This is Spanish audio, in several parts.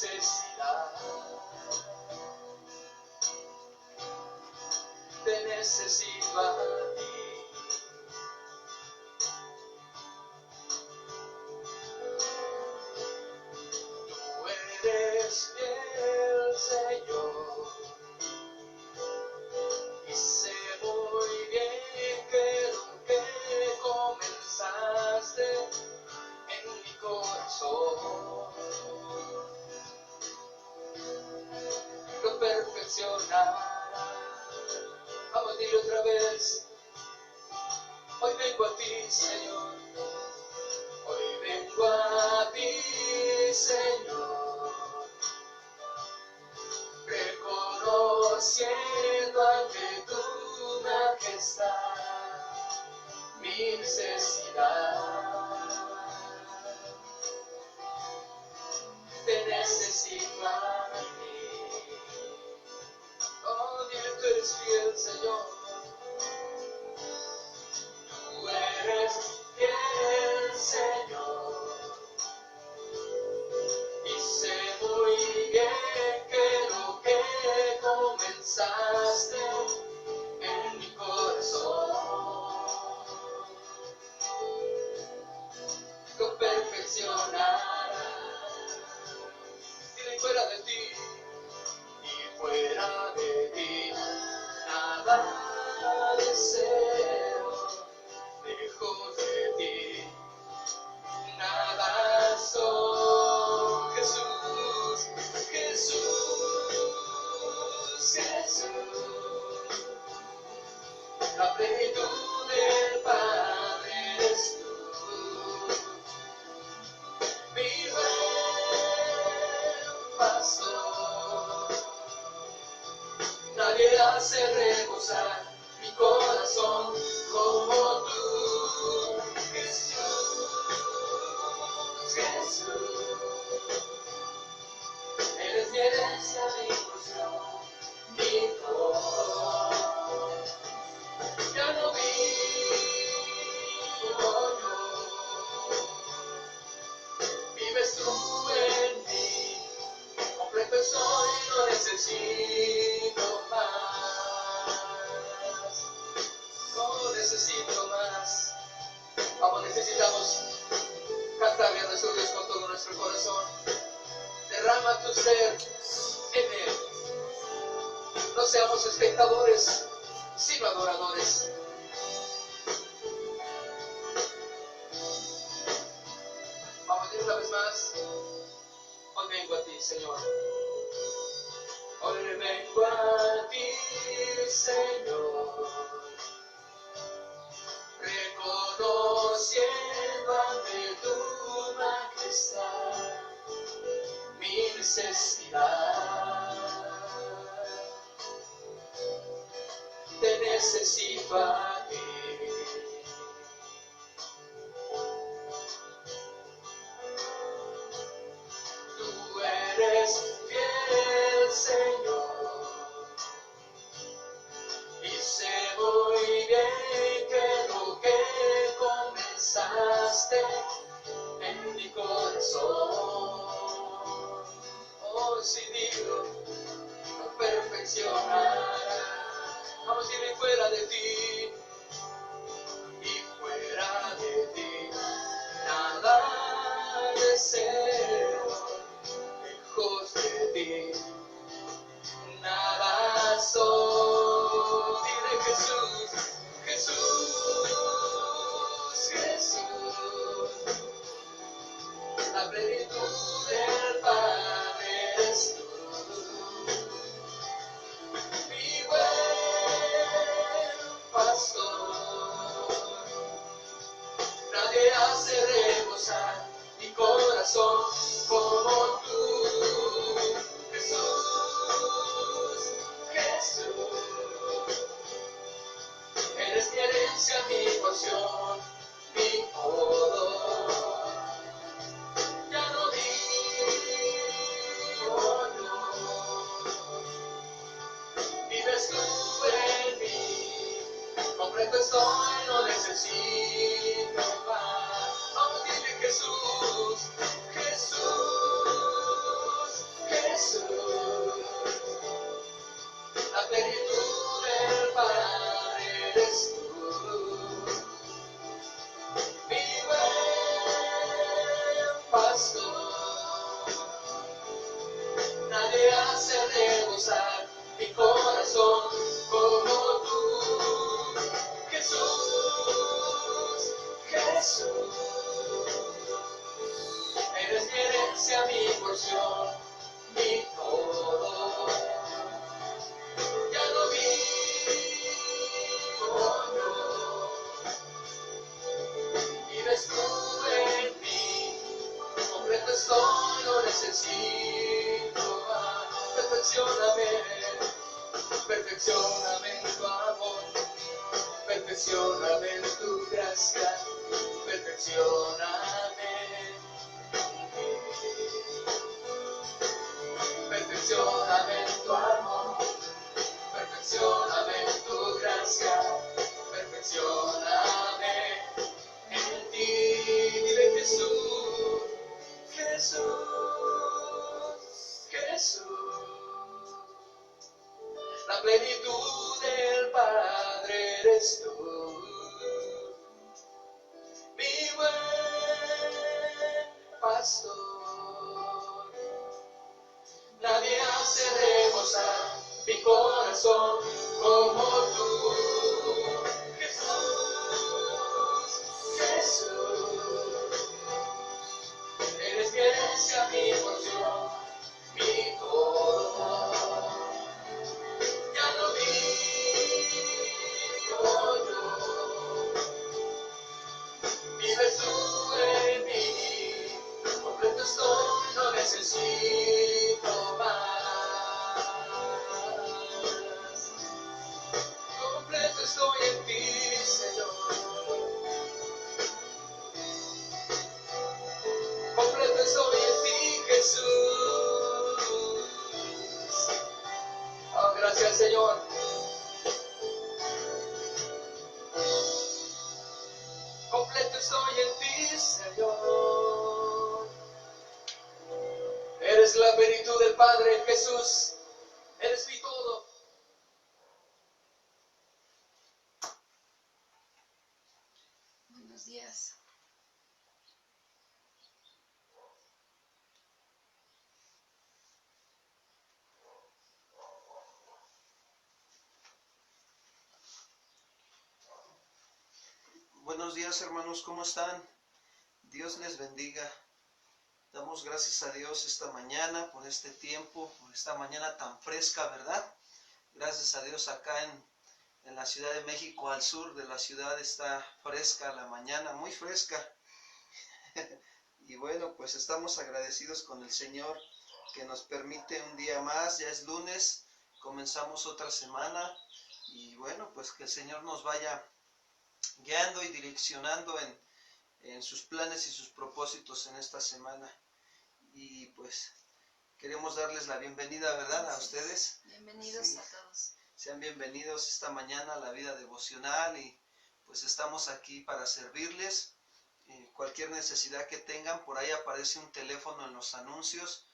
necesidad. Te necesito a ti. Tú eres fiel, Señor, y sé muy bien que lo que comenzaste en mi corazón lo perfeccionarás. Vamos a decir otra vez. Hoy vengo a ti, Señor. Hoy vengo a ti, Señor. Reconociendo ante tu majestad mi necesidad. Te necesito a mí. Oh, dile, tú eres fiel, Señor. Tú eres fiel, Señor. Y sé muy bien que lo que comenzaste en mi corazón lo perfeccionarás. Dile, fuera de ti. Y fuera de ti nada deseo, lejos de ti nada soy. Jesús, Jesús, Jesús, la plenitud del Padre eres tú, mi buen pastor. Nadie hace rebosar mi corazón como tú, Jesús, Jesús. Eres mi herencia, mi porción, mi todo. Ya no vivo yo, vives tú en mí. Completo soy, no necesito más. No necesito más. Vamos, necesitamos cantarle a nuestro Dios con todo nuestro corazón. Derrama tu ser en Él. No seamos espectadores, sino adoradores. Vamos a decir una vez más. Hoy vengo a ti, Señor. Hoy vengo a ti, Señor. Reconociendo ante tu majestad mi necesidad. Te necesito a ti. Tú eres fiel, Señor, y sé muy bien que lo que comenzaste en mi corazón, oh, si digo, lo perfeccionarás. Vamos a ir fuera de ti, y fuera de ti nada deseo, lejos de ti nada soy. Dile, Jesús, Jesús, Jesús, la plenitud del Padre eres tú, mi buen pastor. Nadie hace rebosar mi corazón como tú, Jesús, Jesús. Eres mi herencia, mi porción, mi todo. Ya no vivo yo, vives tú en mí. Completo estoy, no necesito más. Vamos, dile, Jesús, Jesús, Jesús, la plenitud del Padre eres tú. Mi buen pastor, nadie hace rebosar mi corazón como tú. Jesús, Jesús, eres mi herencia, mi porción, mi todo. Ya no vivo yo, vives tú en mí, completo estoy, no necesito más. Perfeccióname, perfeccióname en tu amor, perfeccióname en tu gracia, perfeccióname en ti. Perfeccióname en tu amor, perfeccióname en tu gracia, perfeccióname en ti. Dile Jesús, Jesús, Jesús, la plenitud del Padre eres tú. Mi buen pastor, nadie hace rebosar mi corazón como tú. Jesús, Jesús, eres mi herencia, mi porción, mi todo. Ya no vivo yo, vives tú en mí, completo estoy, no necesito más. Completo estoy en ti, Señor. Completo estoy en ti, Jesús. Oh, gracias, Señor. Completo estoy en ti, Señor. Eres la plenitud del Padre, Jesús. Eres mi todo. Buenos días. Buenos días, hermanos, ¿cómo están? Dios les bendiga. Damos gracias a Dios esta mañana por este tiempo, por esta mañana tan fresca, ¿verdad? Gracias a Dios acá en la Ciudad de México, al sur de la ciudad, está fresca la mañana, muy fresca. Y bueno, pues estamos agradecidos con el Señor que nos permite un día más. Ya es lunes, comenzamos otra semana y bueno, pues que el Señor nos vaya guiando y direccionando en sus planes y sus propósitos en esta semana. Y pues queremos darles la bienvenida, ¿verdad? A ustedes. Bienvenidos Sí. a todos. Sean bienvenidos esta mañana a la vida devocional y pues estamos aquí para servirles. Cualquier necesidad que tengan, por ahí aparece un teléfono en los anuncios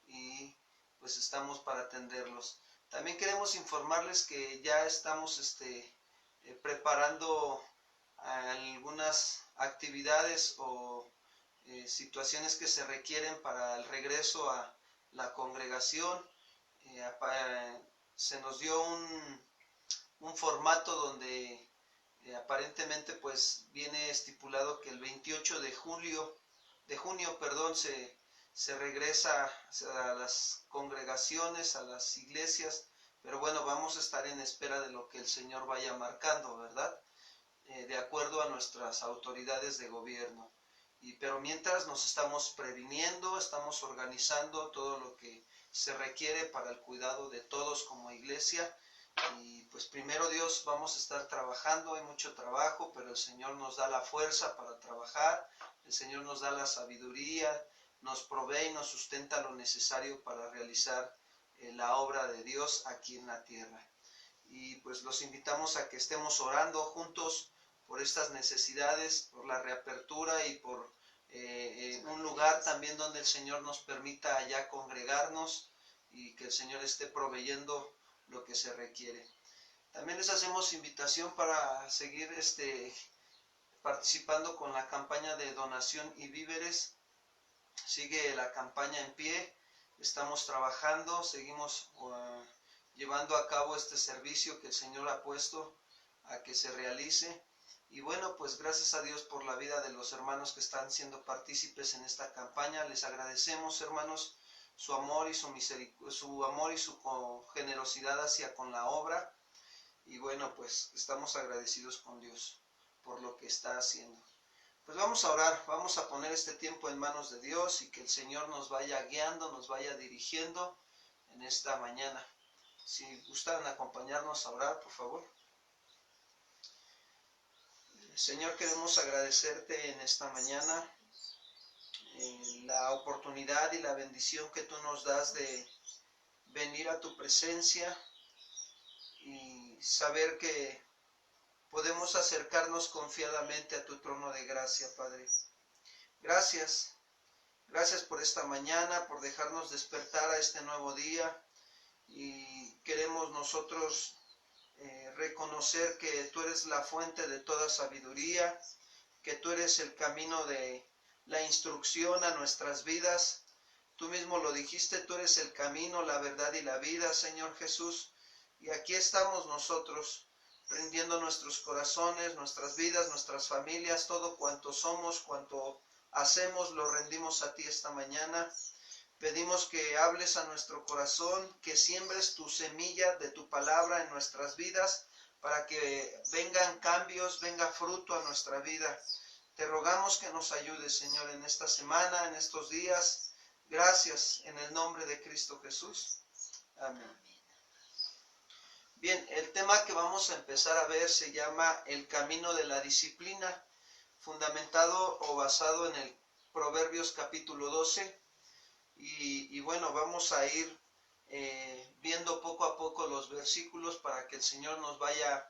y pues estamos para atenderlos. También queremos informarles que ya estamos preparando algunas actividades o situaciones que se requieren para el regreso a la congregación. Se nos dio un formato donde aparentemente pues viene estipulado que el 28 de junio se regresa a las congregaciones, a las iglesias, pero bueno, vamos a estar en espera de lo que el Señor vaya marcando, ¿verdad? De acuerdo a nuestras autoridades de gobierno. Pero mientras nos estamos previniendo, estamos organizando todo lo que se requiere para el cuidado de todos como iglesia. Y pues primero Dios, vamos a estar trabajando, hay mucho trabajo, pero el Señor nos da la fuerza para trabajar, el Señor nos da la sabiduría, nos provee y nos sustenta lo necesario para realizar la obra de Dios aquí en la tierra. Y pues los invitamos a que estemos orando juntos por estas necesidades, por la reapertura y por un lugar también donde el Señor nos permita allá congregarnos. y que el Señor esté proveyendo lo que se requiere. También les hacemos invitación para seguir participando con la campaña de donación y víveres. Sigue la campaña en pie, estamos trabajando, seguimos llevando a cabo este servicio que el Señor ha puesto a que se realice. Y bueno, pues gracias a Dios por la vida de los hermanos que están siendo partícipes en esta campaña. Les agradecemos, hermanos, su amor y su generosidad hacia con la obra. Y bueno, pues estamos agradecidos con Dios por lo que está haciendo. Pues vamos a orar, vamos a poner este tiempo en manos de Dios y que el Señor nos vaya guiando, nos vaya dirigiendo en esta mañana. Si gustan acompañarnos a orar, por favor. Señor, queremos agradecerte en esta mañana la oportunidad y la bendición que tú nos das de venir a tu presencia y saber que podemos acercarnos confiadamente a tu trono de gracia, Padre. Gracias. Gracias por esta mañana, por dejarnos despertar a este nuevo día. Y queremos nosotros reconocer que tú eres la fuente de toda sabiduría, que tú eres el camino de la instrucción a nuestras vidas. Tú mismo lo dijiste, tú eres el camino, la verdad y la vida, Señor Jesús. Y aquí estamos nosotros, rindiendo nuestros corazones, nuestras vidas, nuestras familias, todo cuanto somos, cuanto hacemos, lo rendimos a ti esta mañana. Pedimos que hables a nuestro corazón, que siembres tu semilla de tu palabra en nuestras vidas, para que vengan cambios, venga fruto a nuestra vida. Te rogamos que nos ayudes, Señor, en esta semana, en estos días. Gracias, en el nombre de Cristo Jesús. Amén. Bien, el tema que vamos a empezar a ver se llama el camino de la disciplina, fundamentado o basado en el Proverbios capítulo 12. Y bueno, vamos a ir viendo poco a poco los versículos para que el Señor nos vaya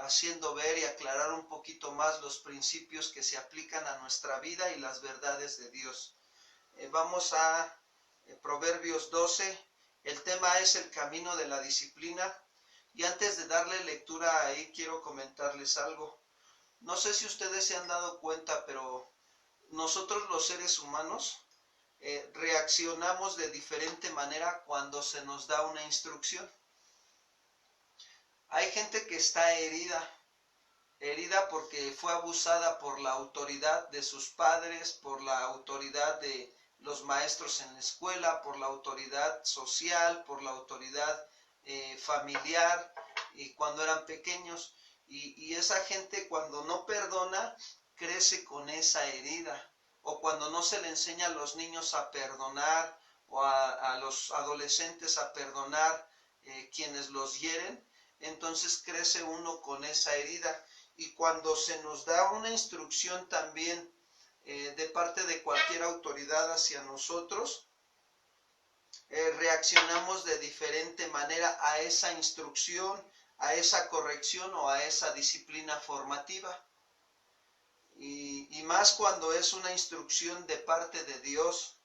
haciendo ver y aclarar un poquito más los principios que se aplican a nuestra vida y las verdades de Dios. Vamos a Proverbios 12, el tema es el camino de la disciplina. Y antes de darle lectura ahí, quiero comentarles algo. No sé si ustedes se han dado cuenta, pero nosotros los seres humanos reaccionamos de diferente manera cuando se nos da una instrucción. Hay gente que está herida porque fue abusada por la autoridad de sus padres, por la autoridad de los maestros en la escuela, por la autoridad social, por la autoridad familiar, y cuando eran pequeños. Y esa gente, cuando no perdona, crece con esa herida. O cuando no se le enseña a los niños a perdonar, o a los adolescentes a perdonar quienes los hieren, entonces crece uno con esa herida. Y cuando se nos da una instrucción también de parte de cualquier autoridad hacia nosotros, reaccionamos de diferente manera a esa instrucción, a esa corrección o a esa disciplina formativa. Y más cuando es una instrucción de parte de Dios.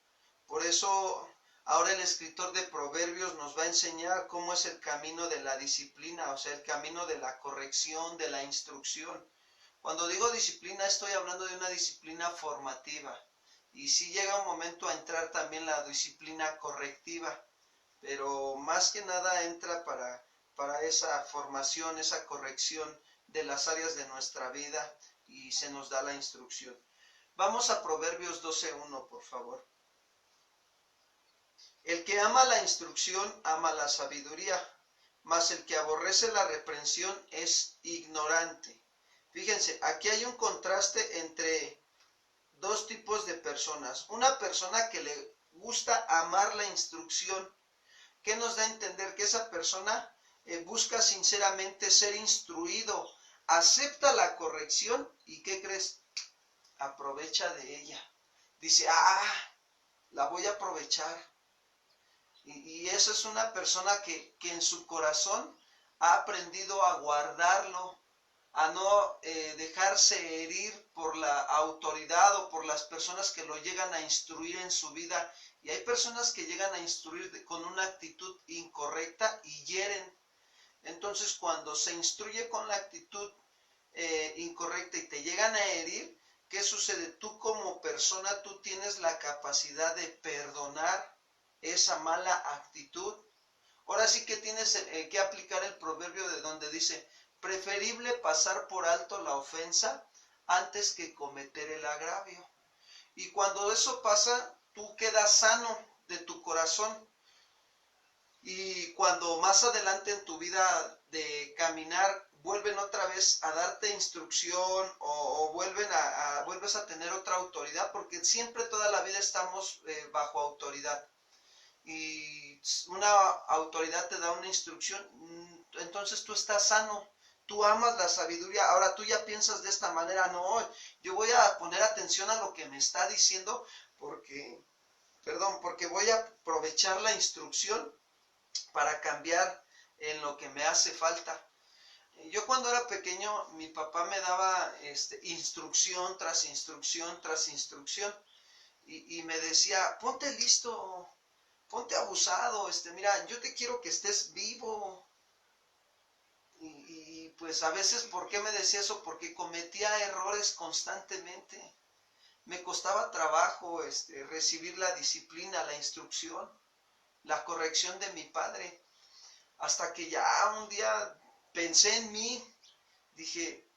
Por eso ahora el escritor de Proverbios nos va a enseñar cómo es el camino de la disciplina, o sea, el camino de la corrección, de la instrucción. Cuando digo disciplina, estoy hablando de una disciplina formativa. Y sí llega un momento a entrar también la disciplina correctiva, pero más que nada entra para esa formación, esa corrección de las áreas de nuestra vida, y se nos da la instrucción. Vamos a Proverbios 12:1, por favor. El que ama la instrucción ama la sabiduría, mas el que aborrece la reprensión es ignorante. Fíjense, aquí hay un contraste entre dos tipos de personas. Una persona que le gusta amar la instrucción, que nos da a entender que esa persona busca sinceramente ser instruido, acepta la corrección y ¿qué crees? Aprovecha de ella. Dice, la voy a aprovechar. Y esa es una persona que en su corazón ha aprendido a guardarlo, a no dejarse herir por la autoridad o por las personas que lo llegan a instruir en su vida. Y hay personas que llegan a instruir con una actitud incorrecta y hieren. Entonces, cuando se instruye con la actitud incorrecta y te llegan a herir, ¿qué sucede? Tú como persona, tú tienes la capacidad de perdonar esa mala actitud. Ahora sí que tienes que aplicar el proverbio de donde dice, preferible pasar por alto la ofensa antes que cometer el agravio. Y cuando eso pasa, tú quedas sano de tu corazón. Y cuando más adelante en tu vida de caminar vuelven otra vez a darte instrucción o vuelves a tener otra autoridad, porque siempre toda la vida estamos bajo autoridad. Y una autoridad te da una instrucción, entonces tú estás sano, tú amas la sabiduría. Ahora tú ya piensas de esta manera, no, yo voy a poner atención a lo que me está diciendo porque voy a aprovechar la instrucción para cambiar en lo que me hace falta. Yo cuando era pequeño, mi papá me daba instrucción tras instrucción tras instrucción y me decía, ponte listo, ponte abusado, mira, yo te quiero que estés vivo. Y pues a veces, ¿por qué me decía eso? Porque cometía errores constantemente. Me costaba trabajo recibir la disciplina, la instrucción, la corrección de mi padre. Hasta que ya un día pensé en mí, dije,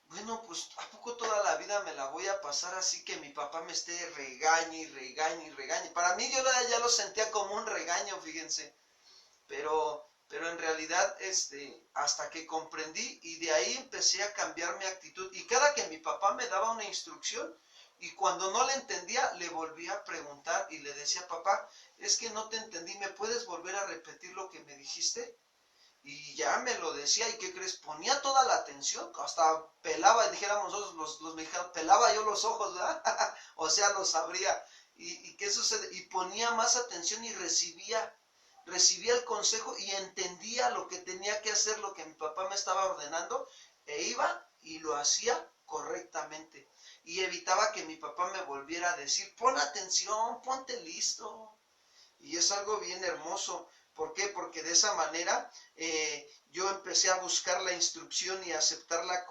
bueno, pues ¿a poco toda la vida me la voy a pasar así que mi papá me esté regañe y regañe y regañe? Para mí yo ya lo sentía como un regaño, fíjense, pero en realidad hasta que comprendí y de ahí empecé a cambiar mi actitud. Y cada que mi papá me daba una instrucción y cuando no le entendía, le volvía a preguntar y le decía, papá, es que no te entendí, ¿me puedes volver a repetir lo que me dijiste? Y ya me lo decía, ¿y qué crees? Ponía toda la atención, hasta pelaba, dijéramos nosotros los mexicanos, pelaba yo los ojos, ¿verdad? O sea, los abría. ¿Y qué sucede? Y ponía más atención y recibía el consejo y entendía lo que tenía que hacer, lo que mi papá me estaba ordenando, e iba y lo hacía correctamente. Y evitaba que mi papá me volviera a decir, pon atención, ponte listo. Y es algo bien hermoso. ¿Por qué? Porque de esa manera yo empecé a buscar la instrucción y a aceptar la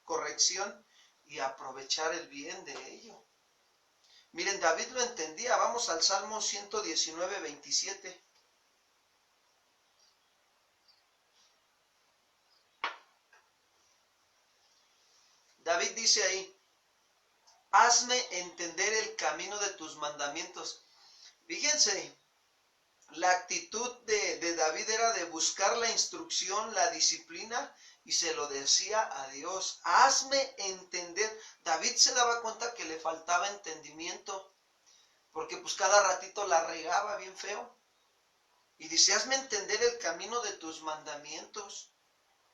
corrección y aprovechar el bien de ello. Miren, David lo entendía. Vamos al Salmo 119, 27. David dice ahí, hazme entender el camino de tus mandamientos. Fíjense, la actitud de David era de buscar la instrucción, la disciplina, y se lo decía a Dios, hazme entender. David se daba cuenta que le faltaba entendimiento, porque pues cada ratito la regaba bien feo. Y dice, hazme entender el camino de tus mandamientos.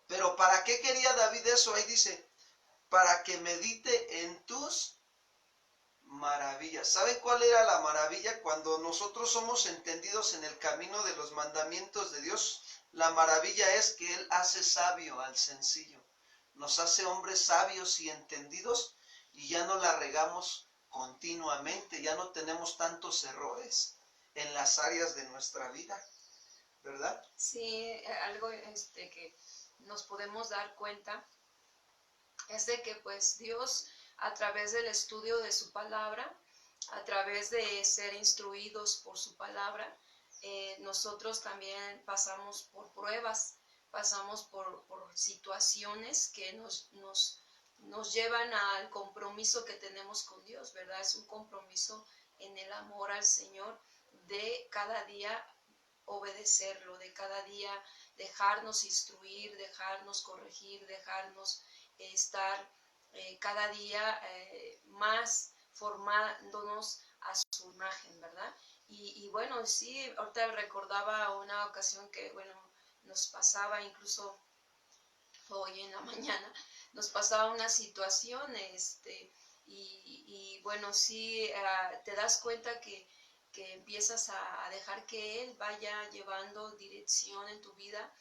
Pero ¿para qué quería David eso? Ahí dice, para que medite en tus maravillas. ¿Saben cuál era la maravilla? Cuando nosotros somos entendidos en el camino de los mandamientos de Dios, la maravilla es que Él hace sabio al sencillo. Nos hace hombres sabios y entendidos y ya no la regamos continuamente, ya no tenemos tantos errores en las áreas de nuestra vida, ¿verdad? Sí, algo que nos podemos dar cuenta es de que pues Dios, a través del estudio de su palabra, a través de ser instruidos por su palabra, nosotros también pasamos por pruebas, pasamos por situaciones que nos llevan al compromiso que tenemos con Dios, ¿verdad? Es un compromiso en el amor al Señor de cada día obedecerlo, de cada día dejarnos instruir, dejarnos corregir, dejarnos estar cada día más formándonos a su imagen, ¿verdad? Y bueno, sí, ahorita recordaba una ocasión que, bueno, nos pasaba incluso hoy en la mañana, nos pasaba una situación, y bueno, sí, te das cuenta que empiezas a dejar que Él vaya llevando dirección en tu vida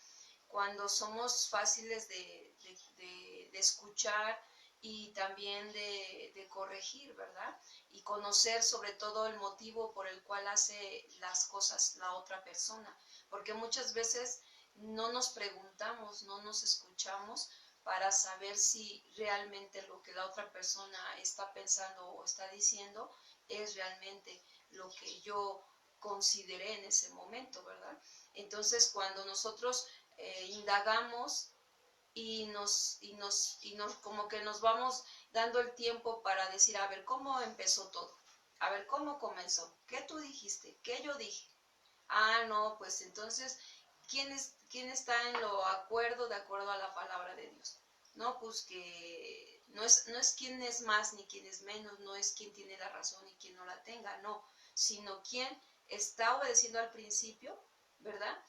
cuando somos fáciles de escuchar y también de corregir, ¿verdad? Y conocer sobre todo el motivo por el cual hace las cosas la otra persona, porque muchas veces no nos preguntamos, no nos escuchamos para saber si realmente lo que la otra persona está pensando o está diciendo es realmente lo que yo consideré en ese momento, ¿verdad? Entonces, cuando nosotros indagamos y nos como que nos vamos dando el tiempo para decir, a ver, ¿cómo empezó todo? A ver, ¿cómo comenzó? ¿Qué tú dijiste? ¿Qué yo dije? Ah, no, pues entonces, ¿quién está en lo de acuerdo a la palabra de Dios? No, pues que no es quién es más ni quién es menos, no es quién tiene la razón y quién no la tenga, no, sino quién está obedeciendo al principio, ¿verdad?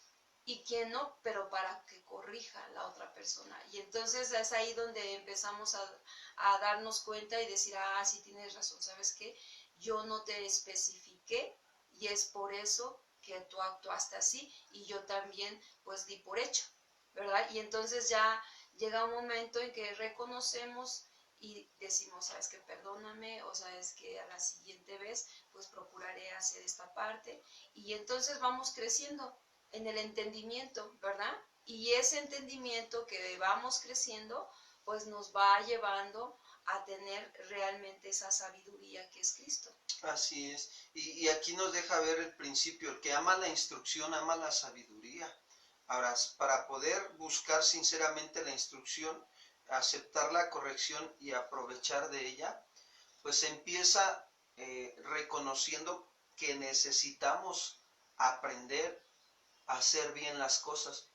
Y quién no, pero para que corrija la otra persona. Y entonces es ahí donde empezamos a darnos cuenta y decir, ah, sí tienes razón, ¿sabes qué? Yo no te especifiqué y es por eso que tú actuaste así y yo también pues di por hecho, ¿verdad? Y entonces ya llega un momento en que reconocemos y decimos, sabes que perdóname, o sabes que a la siguiente vez pues procuraré hacer esta parte, y entonces vamos creciendo en el entendimiento, ¿verdad? Y ese entendimiento que vamos creciendo pues nos va llevando a tener realmente esa sabiduría que es Cristo. Así es. Y aquí nos deja ver el principio, el que ama la instrucción ama la sabiduría. Ahora, para poder buscar sinceramente la instrucción, aceptar la corrección y aprovechar de ella, pues se empieza reconociendo que necesitamos aprender a hacer bien las cosas.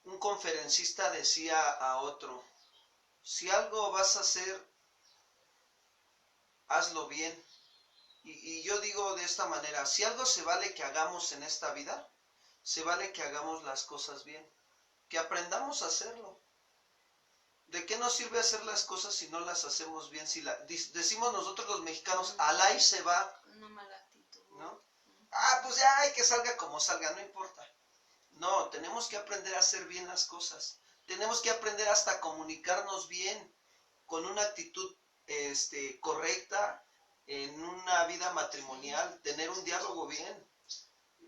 Un conferencista decía a otro, si algo vas a hacer, hazlo bien. Y yo digo de esta manera, si algo se vale que hagamos en esta vida, se vale que hagamos las cosas bien, que aprendamos a hacerlo. ¿De qué nos sirve hacer las cosas si no las hacemos bien? Si decimos nosotros los mexicanos, al ahí se va. Una mala actitud, ¿no? Ah, pues ya hay que salga como salga, no importa. No, tenemos que aprender a hacer bien las cosas. Tenemos que aprender hasta a comunicarnos bien, con una actitud correcta en una vida matrimonial, tener un diálogo bien.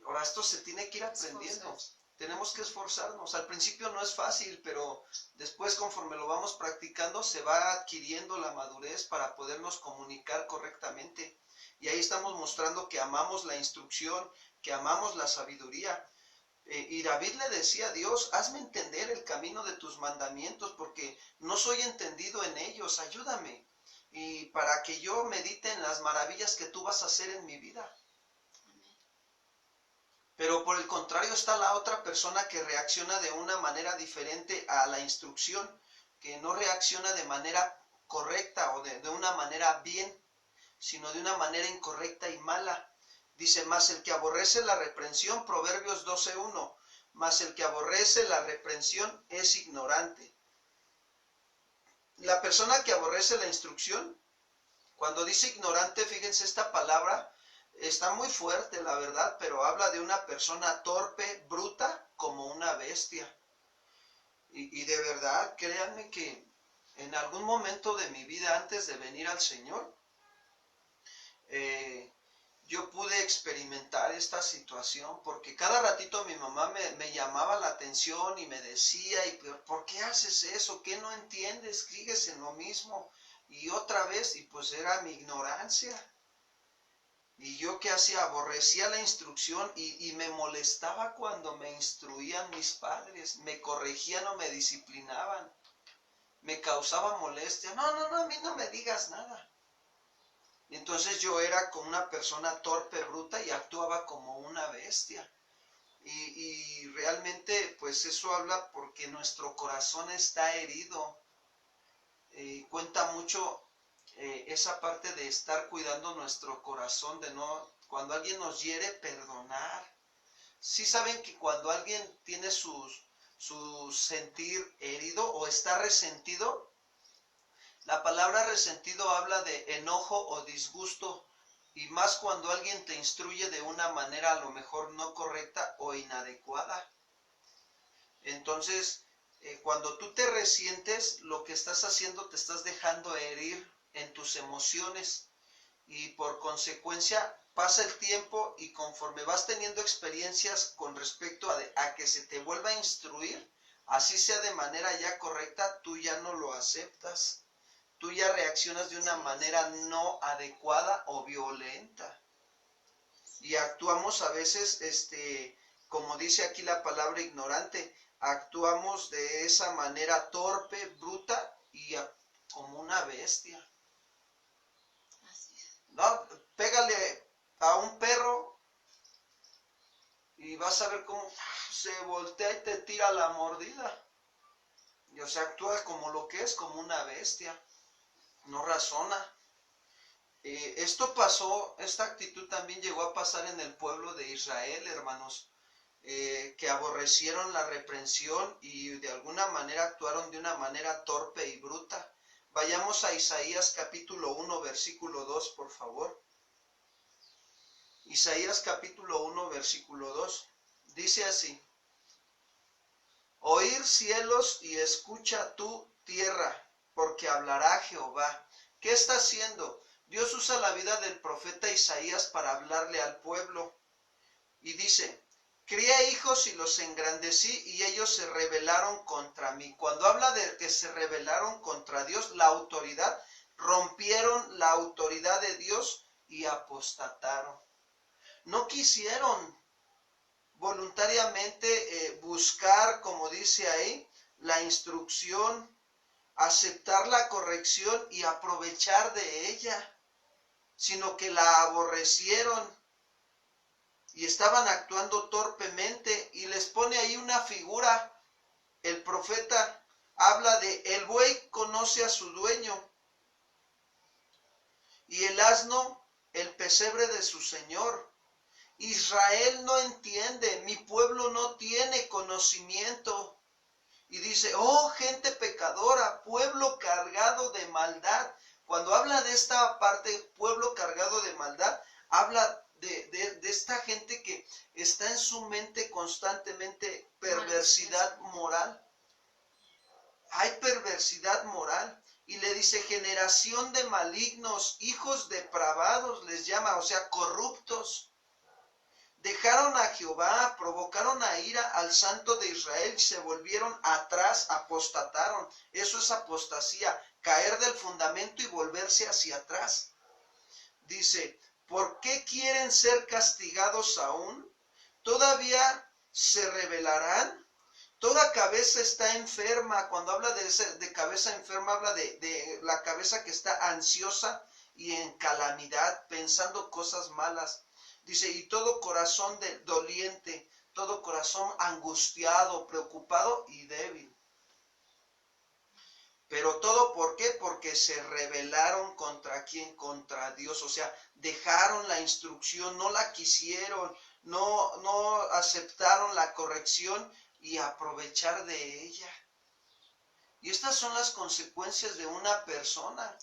Ahora, esto se tiene que ir aprendiendo. Tenemos que esforzarnos. Al principio no es fácil, pero después, conforme lo vamos practicando, se va adquiriendo la madurez para podernos comunicar correctamente. Y ahí estamos mostrando que amamos la instrucción, que amamos la sabiduría. Y David le decía a Dios, hazme entender el camino de tus mandamientos, porque no soy entendido en ellos, ayúdame. Y para que yo medite en las maravillas que tú vas a hacer en mi vida. Pero por el contrario está la otra persona que reacciona de una manera diferente a la instrucción, que no reacciona de manera correcta o de una manera bien, sino de una manera incorrecta y mala. Dice, más el que aborrece la reprensión, Proverbios 12:1, más el que aborrece la reprensión es ignorante. La persona que aborrece la instrucción, cuando dice ignorante, fíjense, esta palabra está muy fuerte, la verdad, pero habla de una persona torpe, bruta, como una bestia. Y de verdad, créanme que en algún momento de mi vida, antes de venir al Señor, yo pude experimentar esta situación, porque cada ratito mi mamá me llamaba la atención y me decía, ¿y por qué haces eso? ¿Qué no entiendes? Sigues en lo mismo. Y otra vez, y pues era mi ignorancia. Y yo qué hacía, aborrecía la instrucción y me molestaba cuando me instruían mis padres, me corregían o me disciplinaban, me causaba molestia. No, a mí no me digas nada. Entonces yo era como una persona torpe, bruta y actuaba como una bestia. Y realmente pues eso habla porque nuestro corazón está herido. Cuenta mucho esa parte de estar cuidando nuestro corazón, de no, cuando alguien nos hiere, perdonar. Sí saben que cuando alguien tiene su sentir herido o está resentido, la palabra resentido habla de enojo o disgusto Y más cuando alguien te instruye de una manera a lo mejor no correcta o inadecuada. Entonces, cuando tú te resientes, lo que estás haciendo, te estás dejando herir en tus emociones. Y por consecuencia pasa el tiempo y conforme vas teniendo experiencias con respecto a que se te vuelva a instruir, así sea de manera ya correcta, tú ya no lo aceptas. Tú ya reaccionas de una manera no adecuada o violenta. Y actuamos a veces, como dice aquí la palabra ignorante, actuamos de esa manera torpe, bruta y como una bestia. No, pégale a un perro y vas a ver cómo se voltea y te tira la mordida. Y o sea, actúa como lo que es, como una bestia. No razona. Esto pasó, esta actitud también llegó a pasar en el pueblo de Israel, hermanos, que aborrecieron la reprensión y de alguna manera actuaron de una manera torpe y bruta. Vayamos a Isaías capítulo 1, versículo 2, por favor. Isaías capítulo 1, versículo 2. Dice así: Oír cielos y escucha tú tierra, porque hablará Jehová. ¿Qué está haciendo? Dios usa la vida del profeta Isaías para hablarle al pueblo. Y dice: crié hijos y los engrandecí y ellos se rebelaron contra mí. Cuando habla de que se rebelaron contra Dios, la autoridad, rompieron la autoridad de Dios y apostataron. No quisieron voluntariamente buscar, como dice ahí, la instrucción, aceptar la corrección y aprovechar de ella, sino que la aborrecieron y estaban actuando torpemente. Y les pone ahí una figura. El profeta habla de: el buey conoce a su dueño y el asno el pesebre de su señor. Israel no entiende, mi pueblo no tiene conocimiento. Y dice: oh, gente pecadora, pueblo cargado de maldad. Cuando habla de esta parte, pueblo cargado de maldad, habla de esta gente que está en su mente constantemente perversidad moral. Hay perversidad moral. Y le dice: generación de malignos, hijos depravados les llama, o sea, corruptos. Dejaron a Jehová, provocaron a ira al Santo de Israel y se volvieron atrás, apostataron. Eso es apostasía, caer del fundamento y volverse hacia atrás. Dice: ¿por qué quieren ser castigados aún? ¿Todavía se rebelarán? Toda cabeza está enferma. Cuando habla de cabeza enferma, habla de la cabeza que está ansiosa y en calamidad, pensando cosas malas. Dice: y todo corazón doliente, todo corazón angustiado, preocupado y débil. Pero todo, ¿por qué? Porque se rebelaron contra quién, contra Dios. O sea, dejaron la instrucción, no la quisieron, no aceptaron la corrección y aprovechar de ella. Y estas son las consecuencias de una persona,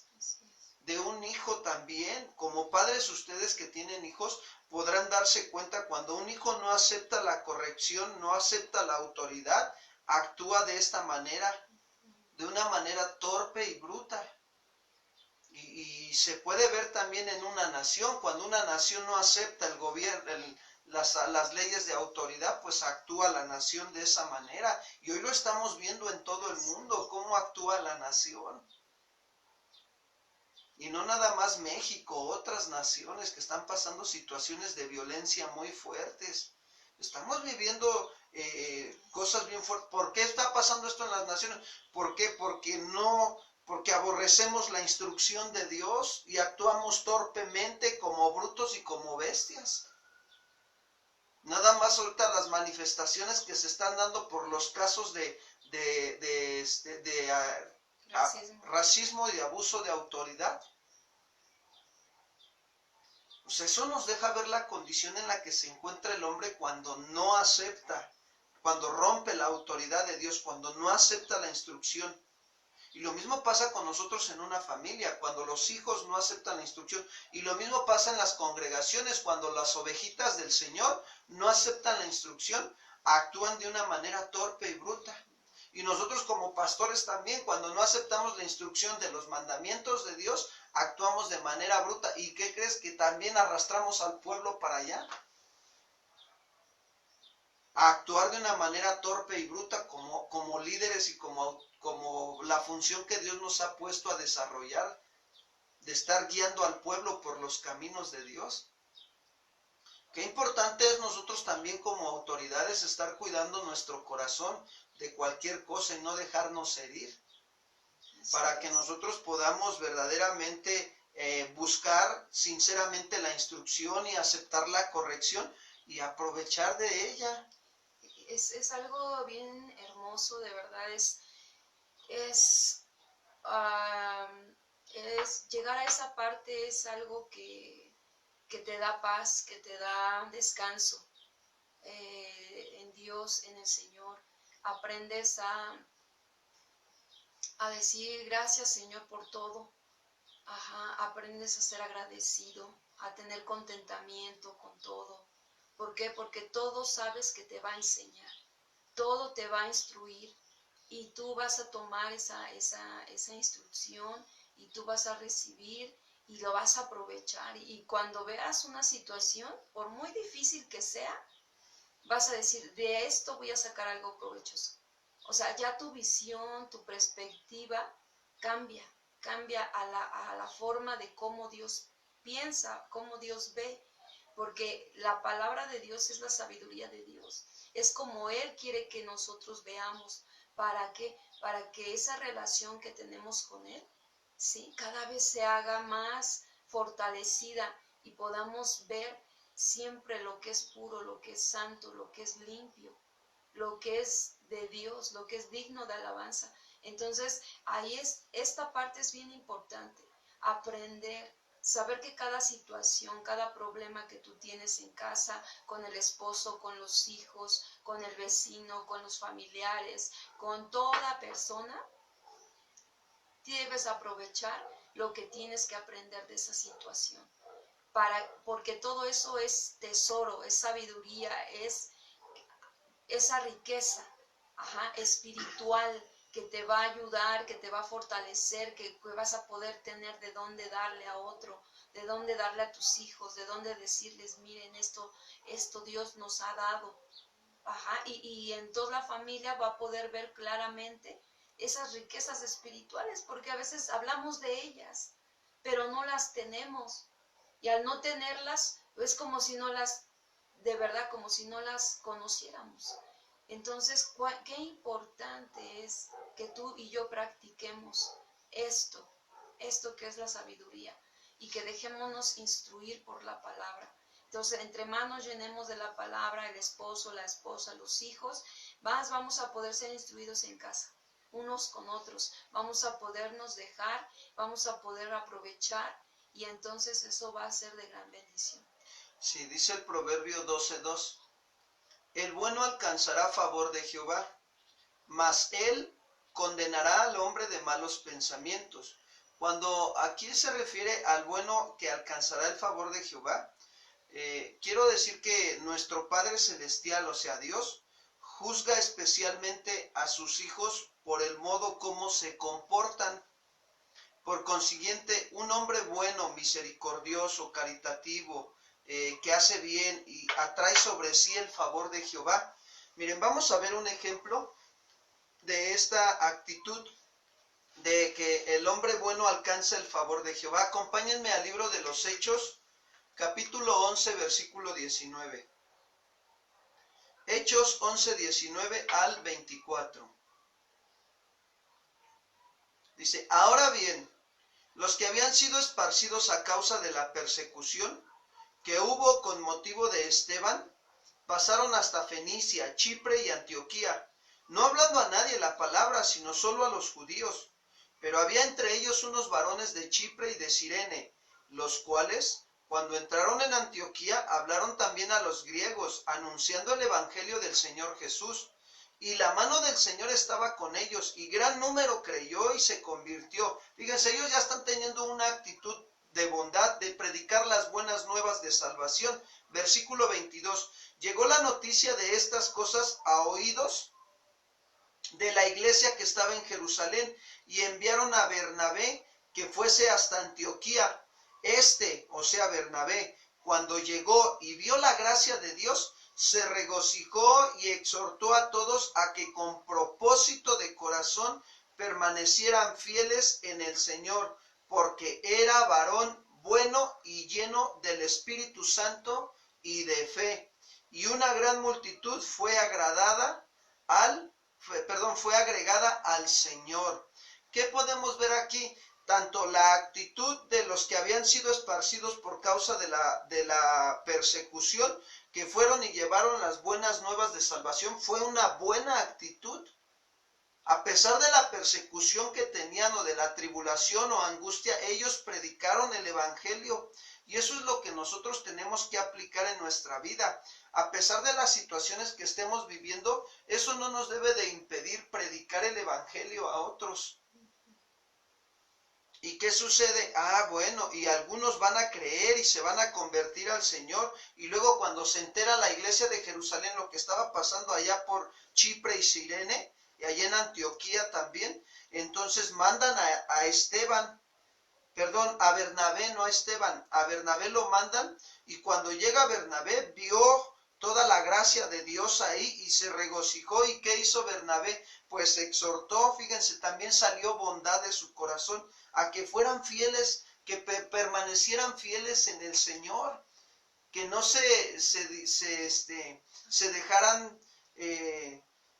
de un hijo también. Como padres, ustedes que tienen hijos podrán darse cuenta cuando un hijo no acepta la corrección, no acepta la autoridad, actúa de esta manera, de una manera torpe y bruta. Y se puede ver también en una nación. Cuando una nación no acepta el gobierno, las leyes de autoridad, pues actúa la nación de esa manera. Y hoy lo estamos viendo en todo el mundo, cómo actúa la nación. Y no nada más México, otras naciones que están pasando situaciones de violencia muy fuertes. Estamos viviendo cosas bien fuertes. ¿Por qué está pasando esto en las naciones? ¿Por qué? Porque aborrecemos la instrucción de Dios y actuamos torpemente como brutos y como bestias. Nada más ahorita las manifestaciones que se están dando por los casos de racismo y de abuso de autoridad. Pues eso nos deja ver la condición en la que se encuentra el hombre cuando no acepta, cuando rompe la autoridad de Dios, cuando no acepta la instrucción. Y lo mismo pasa con nosotros en una familia, cuando los hijos no aceptan la instrucción. Y lo mismo pasa en las congregaciones, cuando las ovejitas del Señor no aceptan la instrucción, actúan de una manera torpe y bruta. Y nosotros como pastores también, cuando no aceptamos la instrucción de los mandamientos de Dios, actuamos de manera bruta. ¿Y qué crees? Que también arrastramos al pueblo para allá. A actuar de una manera torpe y bruta como líderes y como la función que Dios nos ha puesto a desarrollar, de estar guiando al pueblo por los caminos de Dios. Qué importante es nosotros también como autoridades estar cuidando nuestro corazón de cualquier cosa y no dejarnos herir, para que nosotros podamos verdaderamente buscar sinceramente la instrucción y aceptar la corrección y aprovechar de ella. Es algo bien hermoso, de verdad, es llegar a esa parte, es algo que te da paz, que te da descanso en Dios, en el Señor. Aprendes a decir gracias, Señor, por todo. Aprendes a ser agradecido, a tener contentamiento con todo. ¿Por qué? Porque todo sabes que te va a enseñar, todo te va a instruir y tú vas a tomar esa instrucción y tú vas a recibir y lo vas a aprovechar. Y cuando veas una situación, por muy difícil que sea, vas a decir, de esto voy a sacar algo provechoso. O sea, ya tu visión, tu perspectiva cambia a la forma de cómo Dios piensa, cómo Dios ve, porque la palabra de Dios es la sabiduría de Dios. Es como Él quiere que nosotros veamos. ¿Para qué? Para que esa relación que tenemos con Él, ¿sí?, cada vez se haga más fortalecida y podamos ver siempre lo que es puro, lo que es santo, lo que es limpio, lo que es de Dios, lo que es digno de alabanza. Entonces, esta parte es bien importante, aprender, saber que cada situación, cada problema que tú tienes en casa, con el esposo, con los hijos, con el vecino, con los familiares, con toda persona, debes aprovechar lo que tienes que aprender de esa situación. Porque todo eso es tesoro, es sabiduría, es esa riqueza espiritual que te va a ayudar, que te va a fortalecer, que vas a poder tener de dónde darle a otro, de dónde darle a tus hijos, de dónde decirles, miren, esto Dios nos ha dado. Y en toda la familia va a poder ver claramente esas riquezas espirituales, porque a veces hablamos de ellas, pero no las tenemos. Y al no tenerlas, es como si no las, de verdad, como si no las conociéramos. Entonces, qué importante es que tú y yo practiquemos esto que es la sabiduría, y que dejémonos instruir por la palabra. Entonces, entre más nos llenemos de la palabra, el esposo, la esposa, los hijos, más vamos a poder ser instruidos en casa, unos con otros. Vamos a podernos dejar, vamos a poder aprovechar, y entonces eso va a ser de gran bendición. Sí, dice el Proverbio 12:2. El bueno alcanzará favor de Jehová, mas él condenará al hombre de malos pensamientos. Cuando aquí se refiere al bueno que alcanzará el favor de Jehová, quiero decir que nuestro Padre Celestial, o sea Dios, juzga especialmente a sus hijos por el modo como se comportan. Por consiguiente, un hombre bueno, misericordioso, caritativo, que hace bien y atrae sobre sí el favor de Jehová. Miren, vamos a ver un ejemplo de esta actitud de que el hombre bueno alcanza el favor de Jehová. Acompáñenme al libro de los Hechos, capítulo 11, versículo 19. Hechos 11, 19 al 24. Dice, ahora bien, los que habían sido esparcidos a causa de la persecución que hubo con motivo de Esteban, pasaron hasta Fenicia, Chipre y Antioquía, no hablando a nadie la palabra, sino solo a los judíos. Pero había entre ellos unos varones de Chipre y de Cirene, los cuales, cuando entraron en Antioquía, hablaron también a los griegos, anunciando el evangelio del Señor Jesús. y la mano del Señor estaba con ellos, y gran número creyó y se convirtió. Fíjense, ellos ya están teniendo una actitud de bondad, de predicar las buenas nuevas de salvación. Versículo 22. Llegó la noticia de estas cosas a oídos de la iglesia que estaba en Jerusalén, y enviaron a Bernabé que fuese hasta Antioquía. O sea, Bernabé, cuando llegó y vio la gracia de Dios, se regocijó y exhortó a todos a que con propósito de corazón permanecieran fieles en el Señor, porque era varón bueno y lleno del Espíritu Santo y de fe. Y una gran multitud fue agregada al Señor. ¿Qué podemos ver aquí? Tanto la actitud de los que habían sido esparcidos por causa de la persecución, que fueron y llevaron las buenas nuevas de salvación, fue una buena actitud. A pesar de la persecución que tenían, o de la tribulación o angustia, ellos predicaron el evangelio. Y eso es lo que nosotros tenemos que aplicar en nuestra vida. A pesar de las situaciones que estemos viviendo, eso no nos debe de impedir predicar el evangelio a otros. ¿Y qué sucede? Bueno, y algunos van a creer y se van a convertir al Señor. Y luego, cuando se entera la iglesia de Jerusalén lo que estaba pasando allá por Chipre y Cirene, y allá en Antioquía también, entonces mandan a Bernabé, no a Esteban, a Bernabé lo mandan, y cuando llega Bernabé vio toda la gracia de Dios ahí y se regocijó. ¿Y qué hizo Bernabé? Pues exhortó, fíjense, también salió bondad de su corazón, a que fueran fieles, que permanecieran fieles en el Señor, que no se dejaran,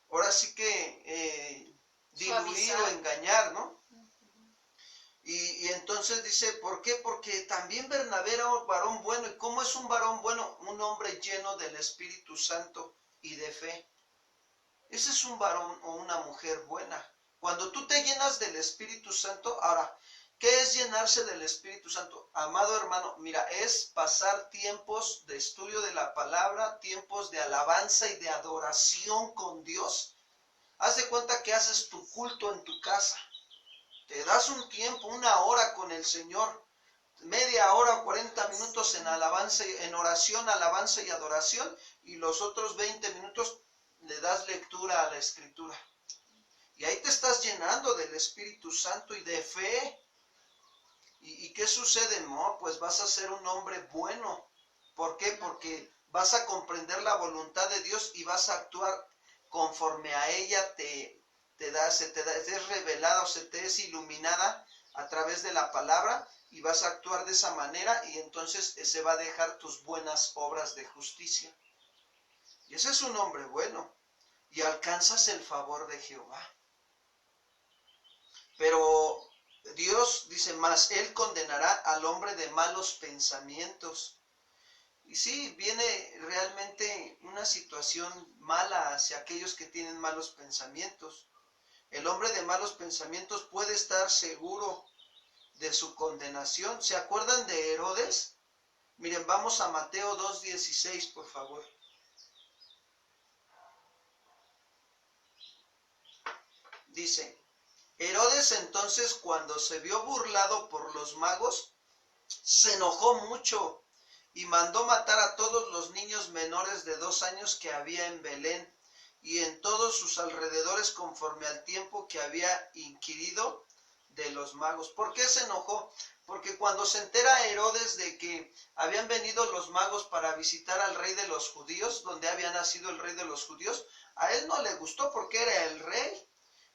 ahora sí que diluir o engañar, ¿no? Y entonces dice, ¿por qué? Porque también Bernabé era un varón bueno. ¿Y cómo es un varón bueno? Un hombre lleno del Espíritu Santo y de fe. Ese es un varón o una mujer buena. Cuando tú te llenas del Espíritu Santo, ahora, ¿qué es llenarse del Espíritu Santo? Amado hermano, mira, es pasar tiempos de estudio de la palabra, tiempos de alabanza y de adoración con Dios. Haz de cuenta que haces tu culto en tu casa. Te das un tiempo, una hora con el Señor, media hora o 40 minutos en alabanza, en oración, alabanza y adoración, y los otros 20 minutos le das lectura a la Escritura. Y ahí te estás llenando del Espíritu Santo y de fe. ¿Y qué sucede? No, pues vas a ser un hombre bueno. ¿Por qué? Porque vas a comprender la voluntad de Dios y vas a actuar conforme a ella se te es revelada o se te es iluminada a través de la palabra, y vas a actuar de esa manera, y entonces se va a dejar tus buenas obras de justicia. Y ese es un hombre bueno, y alcanzas el favor de Jehová. Pero Dios dice, mas Él condenará al hombre de malos pensamientos. Y sí, viene realmente una situación mala hacia aquellos que tienen malos pensamientos. El hombre de malos pensamientos puede estar seguro de su condenación. ¿Se acuerdan de Herodes? Miren, vamos a Mateo 2:16, por favor. Dice, Herodes entonces, cuando se vio burlado por los magos, se enojó mucho y mandó matar a todos los niños menores de 2 años que había en Belén y en todos sus alrededores, conforme al tiempo que había inquirido de los magos. ¿Por qué se enojó? Porque cuando se entera Herodes de que habían venido los magos para visitar al rey de los judíos, donde había nacido el rey de los judíos, a él no le gustó porque era el rey.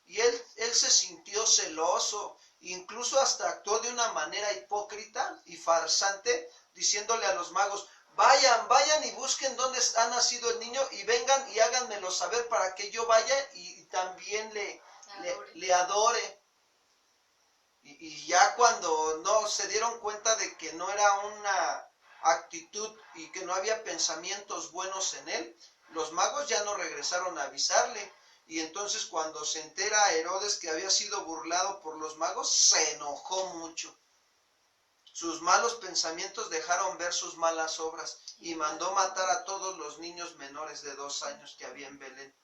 Y él se sintió celoso, incluso hasta actuó de una manera hipócrita y farsante, diciéndole a los magos, vayan y busquen dónde ha nacido el niño y vengan y háganmelo saber para que yo vaya y también le adore. Y ya cuando no se dieron cuenta de que no era una actitud y que no había pensamientos buenos en él, los magos ya no regresaron a avisarle. Y entonces cuando se entera Herodes que había sido burlado por los magos, se enojó mucho. Sus malos pensamientos dejaron ver sus malas obras y mandó matar a todos los niños menores de 2 años que había en Belén.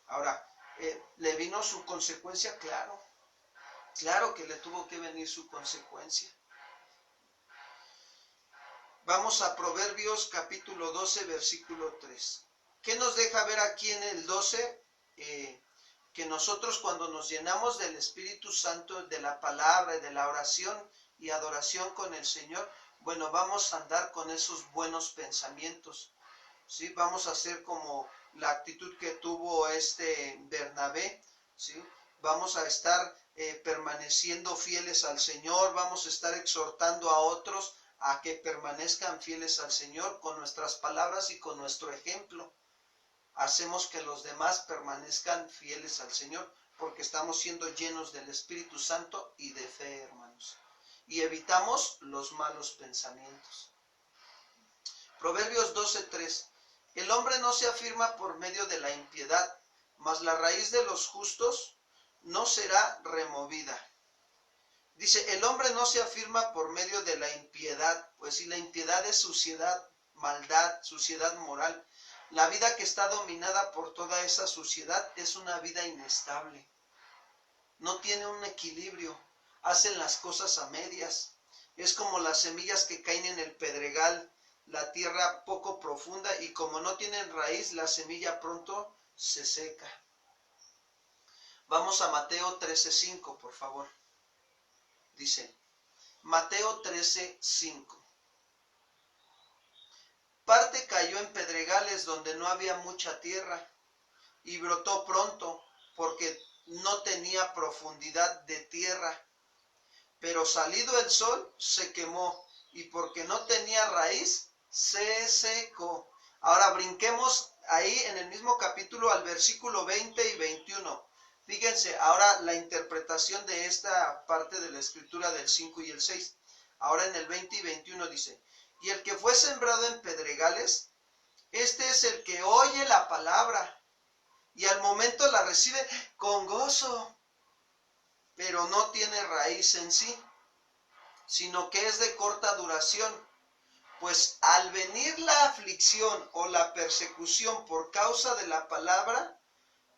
Ahora, ¿le vino su consecuencia? Claro, claro que le tuvo que venir su consecuencia. Vamos a Proverbios capítulo 12, versículo 3. ¿Qué nos deja ver aquí en el 12? Que nosotros cuando nos llenamos del Espíritu Santo, de la palabra, de la oración y adoración con el Señor, bueno, vamos a andar con esos buenos pensamientos, ¿sí? Vamos a hacer como la actitud que tuvo Bernabé, ¿sí? Vamos a estar permaneciendo fieles al Señor, vamos a estar exhortando a otros a que permanezcan fieles al Señor con nuestras palabras y con nuestro ejemplo. Hacemos que los demás permanezcan fieles al Señor porque estamos siendo llenos del Espíritu Santo y de fe, hermanos. Y evitamos los malos pensamientos. Proverbios 12:3. El hombre no se afirma por medio de la impiedad, mas la raíz de los justos no será removida. Dice, el hombre no se afirma por medio de la impiedad, pues si la impiedad es suciedad, maldad, suciedad moral. La vida que está dominada por toda esa suciedad es una vida inestable. No tiene un equilibrio, hacen las cosas a medias. Es como las semillas que caen en el pedregal, la tierra poco profunda, y como no tienen raíz, la semilla pronto se seca. Vamos a Mateo 13:5, por favor. Dice, Mateo 13:5. Parte cayó en pedregales donde no había mucha tierra, y brotó pronto, porque no tenía profundidad de tierra. Pero salido el sol, se quemó, y porque no tenía raíz, se secó. Ahora brinquemos ahí en el mismo capítulo al versículo 20 y 21. Fíjense, ahora la interpretación de esta parte de la escritura del 5 y el 6. Ahora en el 20 y 21 dice, y el que fue sembrado en pedregales, este es el que oye la palabra, y al momento la recibe con gozo, pero no tiene raíz en sí, sino que es de corta duración. Pues al venir la aflicción o la persecución por causa de la palabra,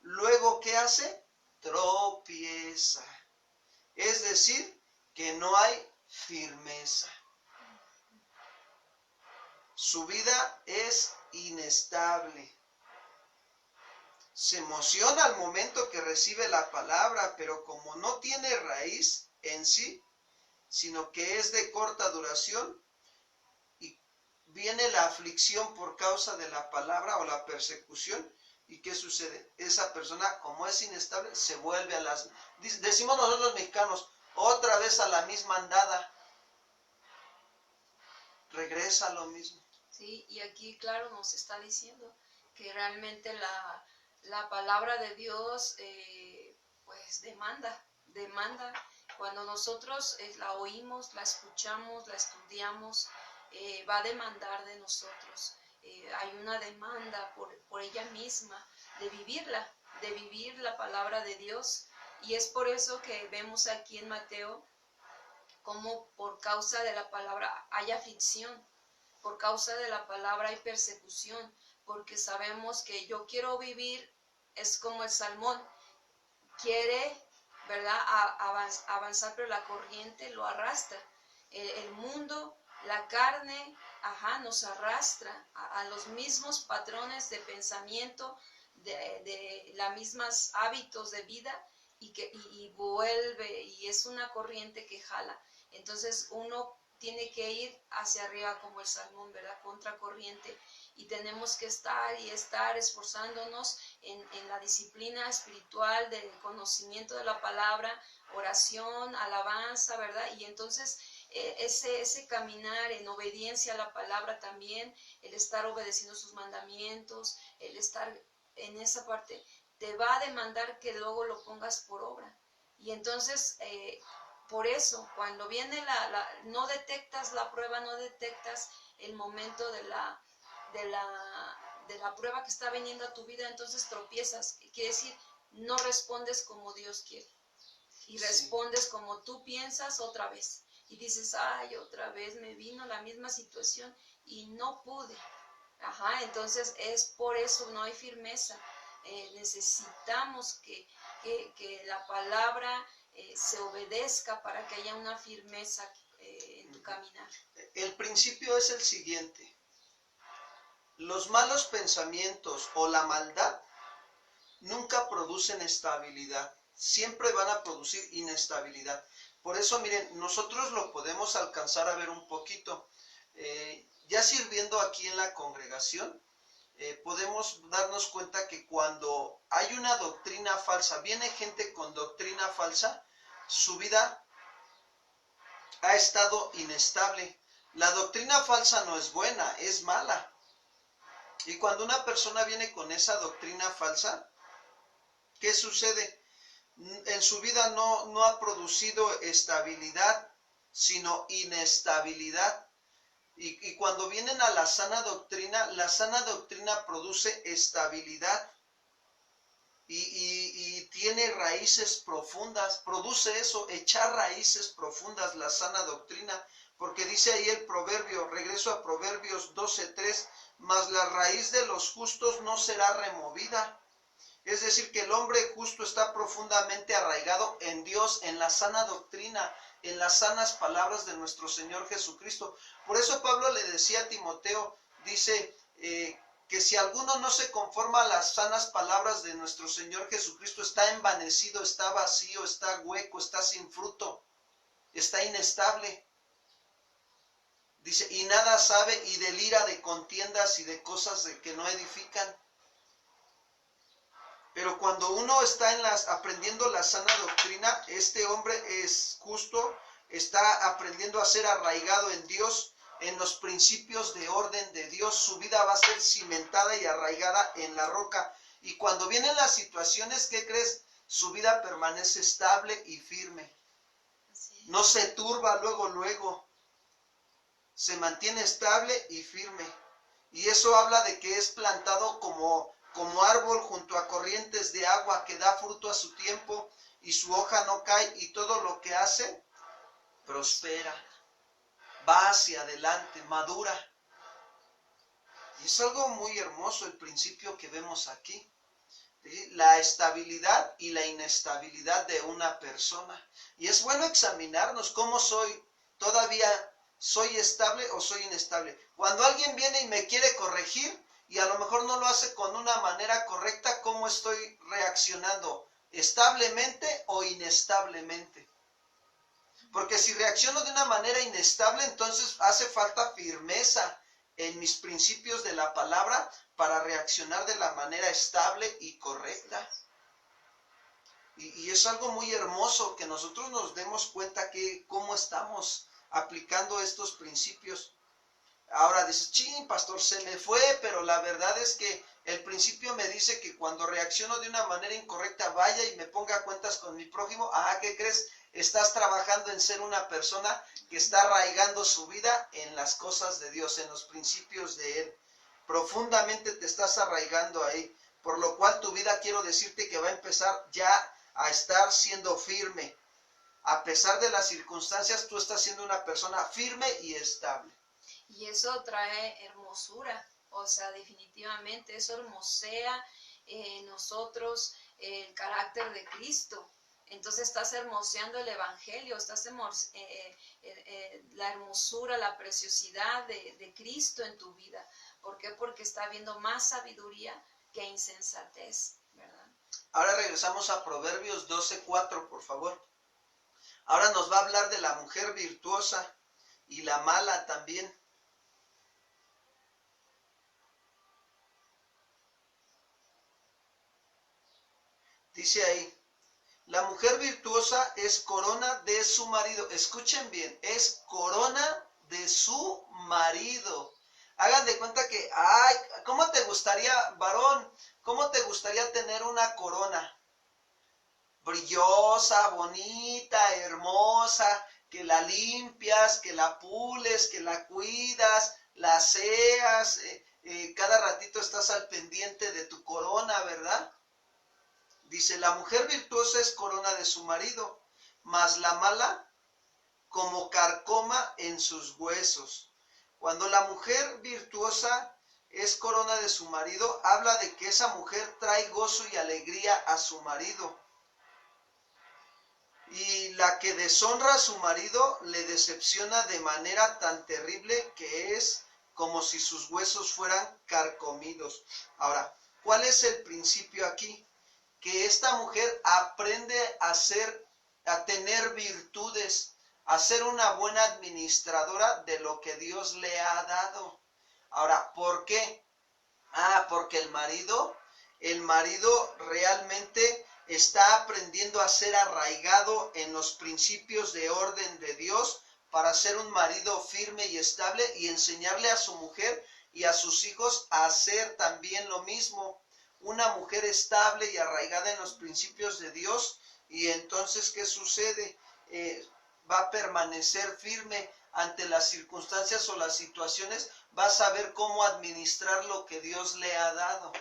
luego ¿qué hace? Tropieza. Es decir, que no hay firmeza. Su vida es inestable. Se emociona al momento que recibe la palabra, pero como no tiene raíz en sí, sino que es de corta duración, y viene la aflicción por causa de la palabra o la persecución, ¿y qué sucede? Esa persona, como es inestable, se vuelve a las... Decimos nosotros los mexicanos, otra vez a la misma andada. Regresa a lo mismo. Sí, y aquí, claro, nos está diciendo que realmente la palabra de Dios, pues demanda. Cuando nosotros la oímos, la escuchamos, la estudiamos, va a demandar de nosotros. Hay una demanda por ella misma de vivirla, de vivir la palabra de Dios. Y es por eso que vemos aquí en Mateo como por causa de la palabra hay aflicción, por causa de la palabra hay persecución, porque sabemos que yo quiero vivir, es como el salmón, quiere, ¿verdad?, avanzar, pero la corriente lo arrastra. El mundo, la carne, nos arrastra a los mismos patrones de pensamiento, de los mismos hábitos de vida, y vuelve, y es una corriente que jala. Entonces uno tiene que ir hacia arriba como el salmón, ¿verdad?, contracorriente, y tenemos que estar esforzándonos en la disciplina espiritual del conocimiento de la palabra, oración, alabanza, ¿verdad? Y entonces ese caminar en obediencia a la palabra también, el estar obedeciendo sus mandamientos, el estar en esa parte, te va a demandar que luego lo pongas por obra. Y entonces, por eso, cuando viene no detectas la prueba, no detectas el momento de la prueba que está viniendo a tu vida, entonces tropiezas. Quiere decir, no respondes como Dios quiere. Y respondes como tú piensas otra vez. Y dices, ay, otra vez me vino la misma situación y no pude. Entonces es por eso no hay firmeza. necesitamos que la palabra se obedezca para que haya una firmeza en tu caminar. El principio es el siguiente. Los malos pensamientos o la maldad nunca producen estabilidad. Siempre van a producir inestabilidad. Por eso, miren, nosotros lo podemos alcanzar a ver un poquito. Ya sirviendo aquí en la congregación, podemos darnos cuenta que cuando hay una doctrina falsa, viene gente con doctrina falsa, su vida ha estado inestable. La doctrina falsa no es buena, es mala. Y cuando una persona viene con esa doctrina falsa, ¿qué sucede? En su vida no ha producido estabilidad, sino inestabilidad. Y cuando vienen a la sana doctrina produce estabilidad y tiene raíces profundas, produce eso, echar raíces profundas la sana doctrina, porque dice ahí el proverbio, regreso a Proverbios 12:3, mas la raíz de los justos no será removida. Es decir, que el hombre justo está profundamente arraigado en Dios, en la sana doctrina, en las sanas palabras de nuestro Señor Jesucristo. Por eso Pablo le decía a Timoteo, dice que si alguno no se conforma a las sanas palabras de nuestro Señor Jesucristo, está envanecido, está vacío, está hueco, está sin fruto, está inestable. Dice, y nada sabe y delira de contiendas y de cosas que no edifican. Pero cuando uno está aprendiendo la sana doctrina, este hombre es justo, está aprendiendo a ser arraigado en Dios, en los principios de orden de Dios. Su vida va a ser cimentada y arraigada en la roca. Y cuando vienen las situaciones, ¿qué crees? Su vida permanece estable y firme. No se turba luego. Se mantiene estable y firme. Y eso habla de que es plantado como árbol junto a corrientes de agua, que da fruto a su tiempo y su hoja no cae, y todo lo que hace prospera, va hacia adelante, madura. Y es algo muy hermoso el principio que vemos aquí, ¿sí? La estabilidad y la inestabilidad de una persona. Y es bueno examinarnos cómo soy, todavía soy estable o soy inestable. Cuando alguien viene y me quiere corregir, y a lo mejor no lo hace con una manera correcta, ¿cómo estoy reaccionando? ¿Establemente o inestablemente? Porque si reacciono de una manera inestable, entonces hace falta firmeza en mis principios de la palabra para reaccionar de la manera estable y correcta. Y es algo muy hermoso que nosotros nos demos cuenta que cómo estamos aplicando estos principios. Ahora dices, ching, pastor, se me fue, pero la verdad es que el principio me dice que cuando reacciono de una manera incorrecta, vaya y me ponga cuentas con mi prójimo. ¿Qué crees? Estás trabajando en ser una persona que está arraigando su vida en las cosas de Dios, en los principios de Él. Profundamente te estás arraigando ahí, por lo cual tu vida, quiero decirte que va a empezar ya a estar siendo firme. A pesar de las circunstancias, tú estás siendo una persona firme y estable. Y eso trae hermosura, o sea, definitivamente eso hermosea en nosotros el carácter de Cristo. Entonces estás hermoseando el Evangelio, estás la hermosura, la preciosidad de Cristo en tu vida. ¿Por qué? Porque está habiendo más sabiduría que insensatez, ¿verdad? Ahora regresamos a Proverbios 12:4, por favor. Ahora nos va a hablar de la mujer virtuosa y la mala también. Dice ahí, la mujer virtuosa es corona de su marido. Escuchen bien, es corona de su marido. Hagan de cuenta que, ¿cómo te gustaría, varón? ¿Cómo te gustaría tener una corona? Brillosa, bonita, hermosa, que la limpias, que la pules, que la cuidas, la aseas, cada ratito estás al pendiente de tu corona, ¿verdad? Dice, la mujer virtuosa es corona de su marido, mas la mala como carcoma en sus huesos. Cuando la mujer virtuosa es corona de su marido, habla de que esa mujer trae gozo y alegría a su marido. Y la que deshonra a su marido le decepciona de manera tan terrible que es como si sus huesos fueran carcomidos. Ahora, ¿cuál es el principio aquí? Que esta mujer aprende a tener virtudes, a ser una buena administradora de lo que Dios le ha dado. Ahora, ¿por qué? Porque el marido realmente está aprendiendo a ser arraigado en los principios de orden de Dios para ser un marido firme y estable y enseñarle a su mujer y a sus hijos a hacer también lo mismo. Una mujer estable y arraigada en los principios de Dios, y entonces, ¿qué sucede? Va a permanecer firme ante las circunstancias o las situaciones, va a saber cómo administrar lo que Dios le ha dado.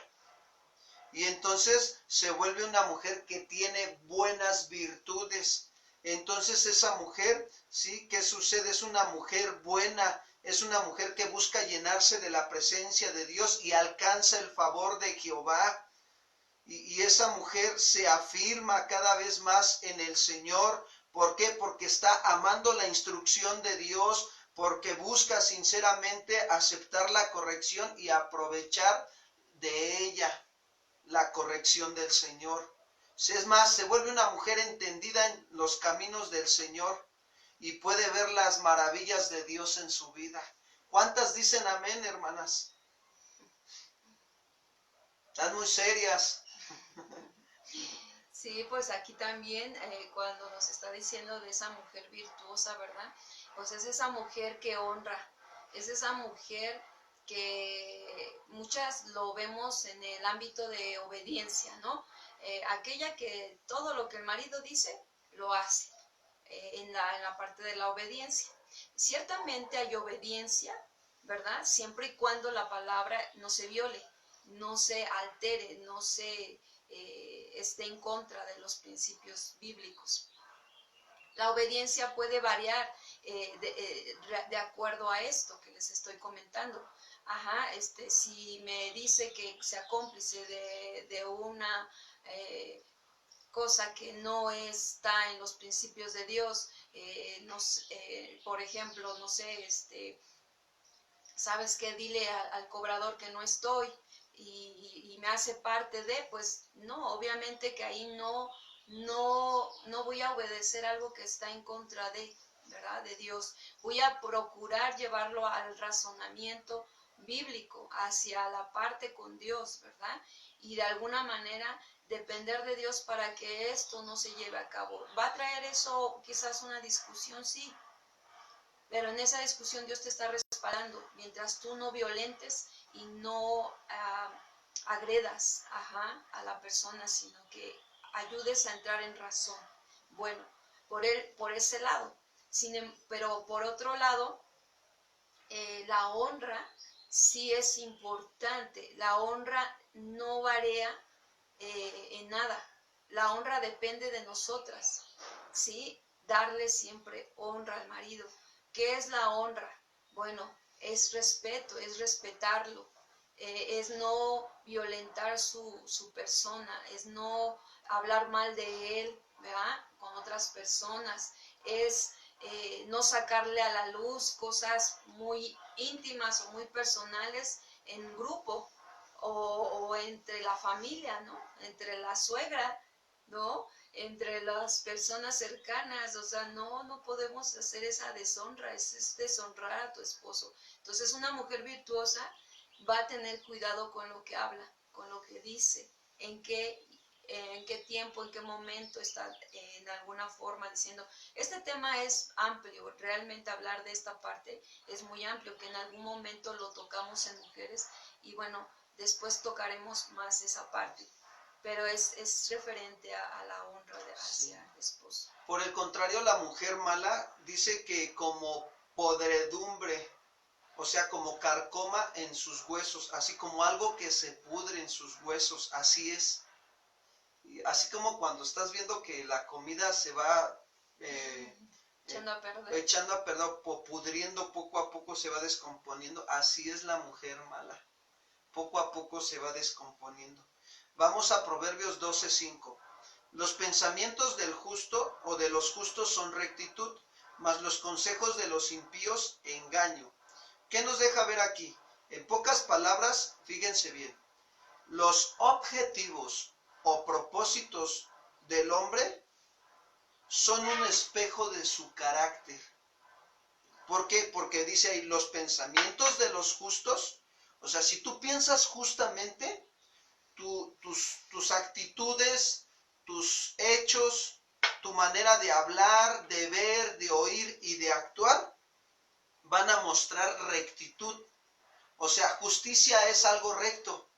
Y entonces se vuelve una mujer que tiene buenas virtudes. Entonces esa mujer, ¿sí? ¿Qué sucede? Es una mujer buena, es una mujer que busca llenarse de la presencia de Dios y alcanza el favor de Jehová. Y esa mujer se afirma cada vez más en el Señor. ¿Por qué? Porque está amando la instrucción de Dios, porque busca sinceramente aceptar la corrección y aprovechar de ella la corrección del Señor. Es más, se vuelve una mujer entendida en los caminos del Señor y puede ver las maravillas de Dios en su vida. ¿Cuántas dicen amén, hermanas? Están muy serias. Sí, pues aquí también cuando nos está diciendo de esa mujer virtuosa, ¿verdad? Pues es esa mujer que honra, es esa mujer que muchas lo vemos en el ámbito de obediencia, ¿no? Aquella que todo lo que el marido dice, lo hace, en la parte de la obediencia. Ciertamente hay obediencia, ¿verdad? Siempre y cuando la palabra no se viole, no se altere, no se esté en contra de los principios bíblicos. La obediencia puede variar de acuerdo a esto que les estoy comentando. Si me dice que sea cómplice de una cosa que no está en los principios de Dios, por ejemplo, no sé, ¿sabes qué? Dile al cobrador que no estoy y me hace parte de, pues no, obviamente que ahí no voy a obedecer algo que está en contra de, ¿verdad? De Dios. Voy a procurar llevarlo al razonamiento bíblico, hacia la parte con Dios, ¿verdad? Y de alguna manera depender de Dios para que esto no se lleve a cabo. ¿Va a traer eso quizás una discusión? Sí. Pero en esa discusión Dios te está respaldando mientras tú no violentes y no agredas a la persona, sino que ayudes a entrar en razón. Bueno, por ese lado. Pero por otro lado, la honra sí es importante. La honra no varía en nada. La honra depende de nosotras, ¿sí? Darle siempre honra al marido. ¿Qué es la honra? Bueno, es respeto, es respetarlo, es no violentar su persona, es no hablar mal de él, ¿verdad? Con otras personas, es no sacarle a la luz cosas muy íntimas o muy personales en grupo o entre la familia, ¿no? Entre la suegra, ¿no? Entre las personas cercanas, o sea, no podemos hacer esa deshonra, es deshonrar a tu esposo. Entonces una mujer virtuosa va a tener cuidado con lo que habla, con lo que dice, en qué tiempo, en qué momento está en alguna forma diciendo. Este tema es amplio, realmente hablar de esta parte es muy amplio, que en algún momento lo tocamos en mujeres y bueno, después tocaremos más esa parte. Pero es referente a la honra hacia el esposo. Por el contrario, la mujer mala dice que como podredumbre, o sea, como carcoma en sus huesos, así como algo que se pudre en sus huesos, así es. Así como cuando estás viendo que la comida se va echando a perder, pudriendo poco a poco, se va descomponiendo, así es la mujer mala. Poco a poco se va descomponiendo. Vamos a Proverbios 12:5. Los pensamientos del justo o de los justos son rectitud, mas los consejos de los impíos engaño. ¿Qué nos deja ver aquí? En pocas palabras, fíjense bien, los objetivos o propósitos del hombre son un espejo de su carácter. ¿Por qué? Porque dice ahí, los pensamientos de los justos, o sea, si tú piensas justamente, tus actitudes, tus hechos, tu manera de hablar, de ver, de oír y de actuar, van a mostrar rectitud. O sea, justicia es algo recto.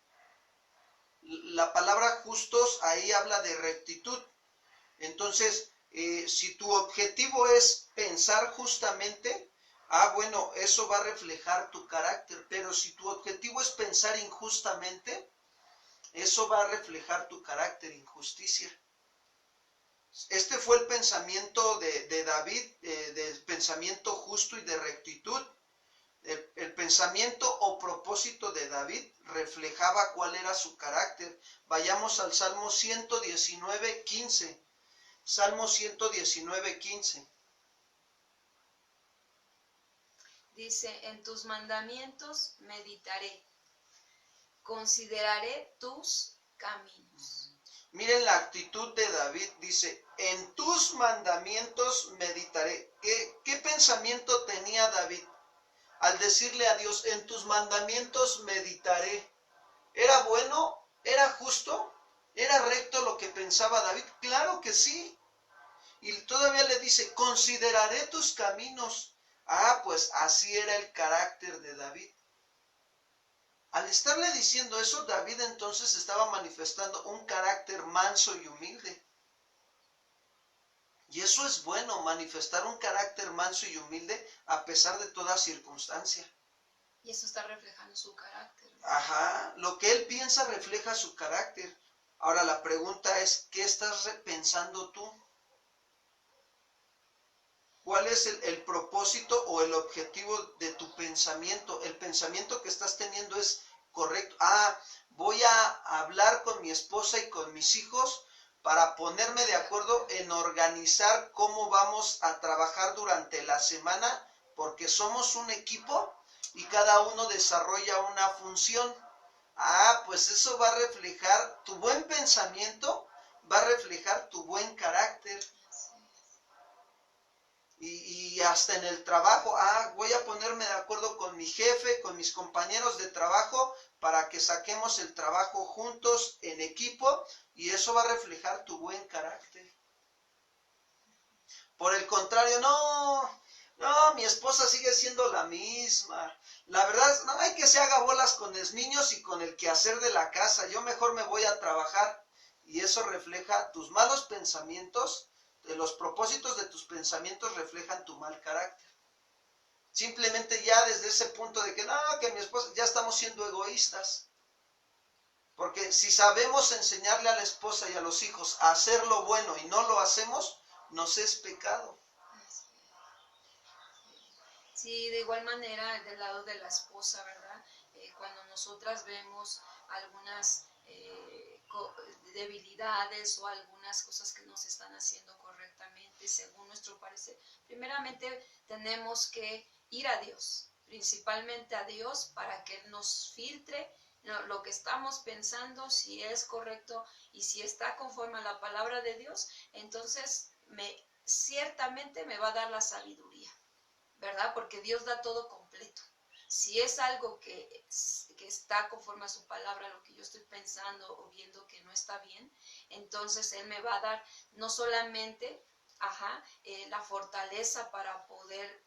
La palabra justos ahí habla de rectitud. Entonces, si tu objetivo es pensar justamente, bueno, eso va a reflejar tu carácter. Pero si tu objetivo es pensar injustamente, eso va a reflejar tu carácter, injusticia. Este fue el pensamiento de David, del pensamiento justo y de rectitud. El pensamiento o propósito de David reflejaba cuál era su carácter. Vayamos al Salmo 119:15. Salmo 119:15. Dice, en tus mandamientos meditaré, consideraré tus caminos. Miren la actitud de David, dice, en tus mandamientos meditaré. ¿Qué pensamiento tenía David al decirle a Dios, en tus mandamientos meditaré? ¿Era bueno? ¿Era justo? ¿Era recto lo que pensaba David? Claro que sí. Y todavía le dice, consideraré tus caminos. Pues así era el carácter de David. Al estarle diciendo eso, David entonces estaba manifestando un carácter manso y humilde. Y eso es bueno, manifestar un carácter manso y humilde a pesar de toda circunstancia. Y eso está reflejando su carácter. Ajá, lo que él piensa refleja su carácter. Ahora la pregunta es, ¿qué estás pensando tú? ¿Cuál es el propósito o el objetivo de tu pensamiento? ¿El pensamiento que estás teniendo es correcto? Voy a hablar con mi esposa y con mis hijos para ponerme de acuerdo en organizar cómo vamos a trabajar durante la semana, porque somos un equipo y cada uno desarrolla una función. Pues eso va a reflejar tu buen pensamiento, va a reflejar tu buen carácter. Y hasta en el trabajo, voy a ponerme de acuerdo con mi jefe, con mis compañeros de trabajo, para que saquemos el trabajo juntos, en equipo, y eso va a reflejar tu buen carácter. Por el contrario, no, mi esposa sigue siendo la misma. La verdad, no hay que se haga bolas con los niños y con el quehacer de la casa. Yo mejor me voy a trabajar. Y eso refleja tus malos pensamientos. Los propósitos de tus pensamientos reflejan tu mal carácter. Simplemente ya desde ese punto de que mi esposa, ya estamos siendo egoístas. Porque si sabemos enseñarle a la esposa y a los hijos a hacer lo bueno y no lo hacemos, nos es pecado. Sí, de igual manera del lado de la esposa, ¿verdad? Cuando nosotras vemos algunas debilidades o algunas cosas que no se están haciendo correctamente según nuestro parecer, primeramente tenemos que ir a Dios, principalmente a Dios, para que Él nos filtre lo que estamos pensando, si es correcto y si está conforme a la palabra de Dios. Entonces ciertamente me va a dar la sabiduría, ¿verdad? Porque Dios da todo completo. Si es algo que está conforme a su palabra, lo que yo estoy pensando o viendo que no está bien, entonces Él me va a dar no solamente la fortaleza para poder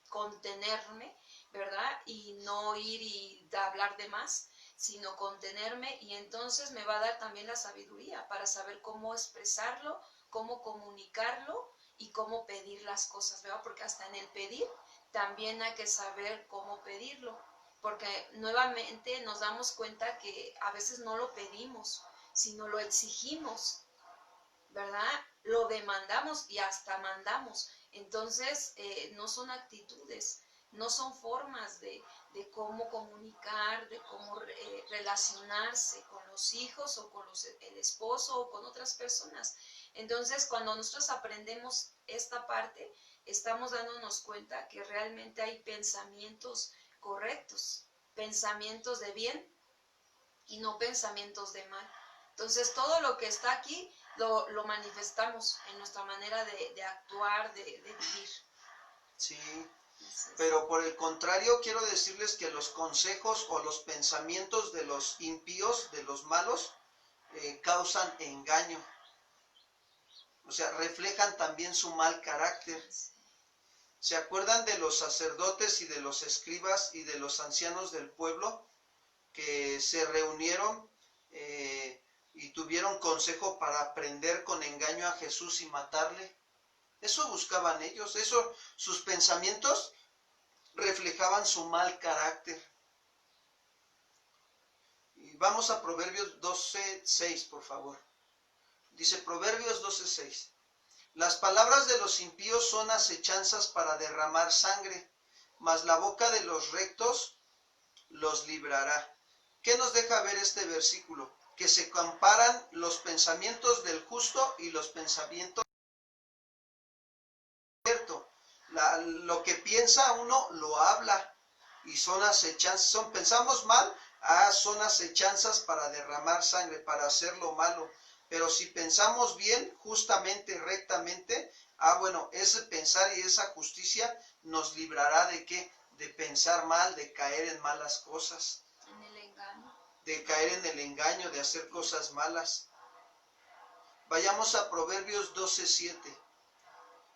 contenerme, ¿verdad? Y no ir y hablar de más, sino contenerme, y entonces me va a dar también la sabiduría para saber cómo expresarlo, cómo comunicarlo y cómo pedir las cosas, ¿verdad? Porque hasta en el pedir también hay que saber cómo pedirlo, porque nuevamente nos damos cuenta que a veces no lo pedimos, sino lo exigimos, ¿verdad? Lo demandamos y hasta mandamos. Entonces no son actitudes no son formas de cómo comunicar, de cómo relacionarse con los hijos o con el esposo o con otras personas. Entonces, cuando nosotros aprendemos esta parte, estamos dándonos cuenta que realmente hay pensamientos correctos, pensamientos de bien y no pensamientos de mal. Entonces, todo lo que está aquí lo manifestamos en nuestra manera de actuar, de vivir. Sí, pero por el contrario, quiero decirles que los consejos o los pensamientos de los impíos, de los malos, causan engaño. O sea, reflejan también su mal carácter. ¿Se acuerdan de los sacerdotes y de los escribas y de los ancianos del pueblo que se reunieron y tuvieron consejo para prender con engaño a Jesús y matarle? Eso buscaban ellos, sus pensamientos reflejaban su mal carácter. Y vamos a Proverbios 12:6, por favor. Dice Proverbios 12:6. Las palabras de los impíos son acechanzas para derramar sangre, mas la boca de los rectos los librará. ¿Qué nos deja ver este versículo? Que se comparan los pensamientos del justo y los pensamientos del cierto. Lo que piensa uno lo habla y son acechanzas. Pensamos mal, son acechanzas para derramar sangre, para hacer lo malo. Pero si pensamos bien, justamente, rectamente, bueno, ese pensar y esa justicia nos librará ¿de qué? De pensar mal, de caer en malas cosas. En el engaño. De caer en el engaño, de hacer cosas malas. Vayamos a Proverbios 12:7.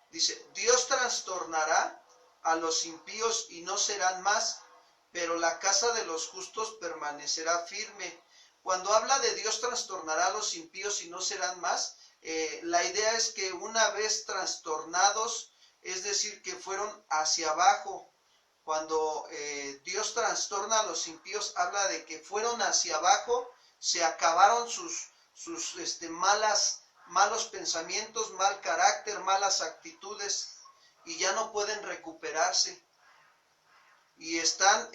Dice, Dios trastornará a los impíos y no serán más, pero la casa de los justos permanecerá firme. Cuando habla de Dios trastornará a los impíos y no serán más, la idea es que una vez trastornados, es decir, que fueron hacia abajo. Cuando Dios trastorna a los impíos, habla de que fueron hacia abajo, se acabaron sus malos pensamientos, mal carácter, malas actitudes, y ya no pueden recuperarse. Y están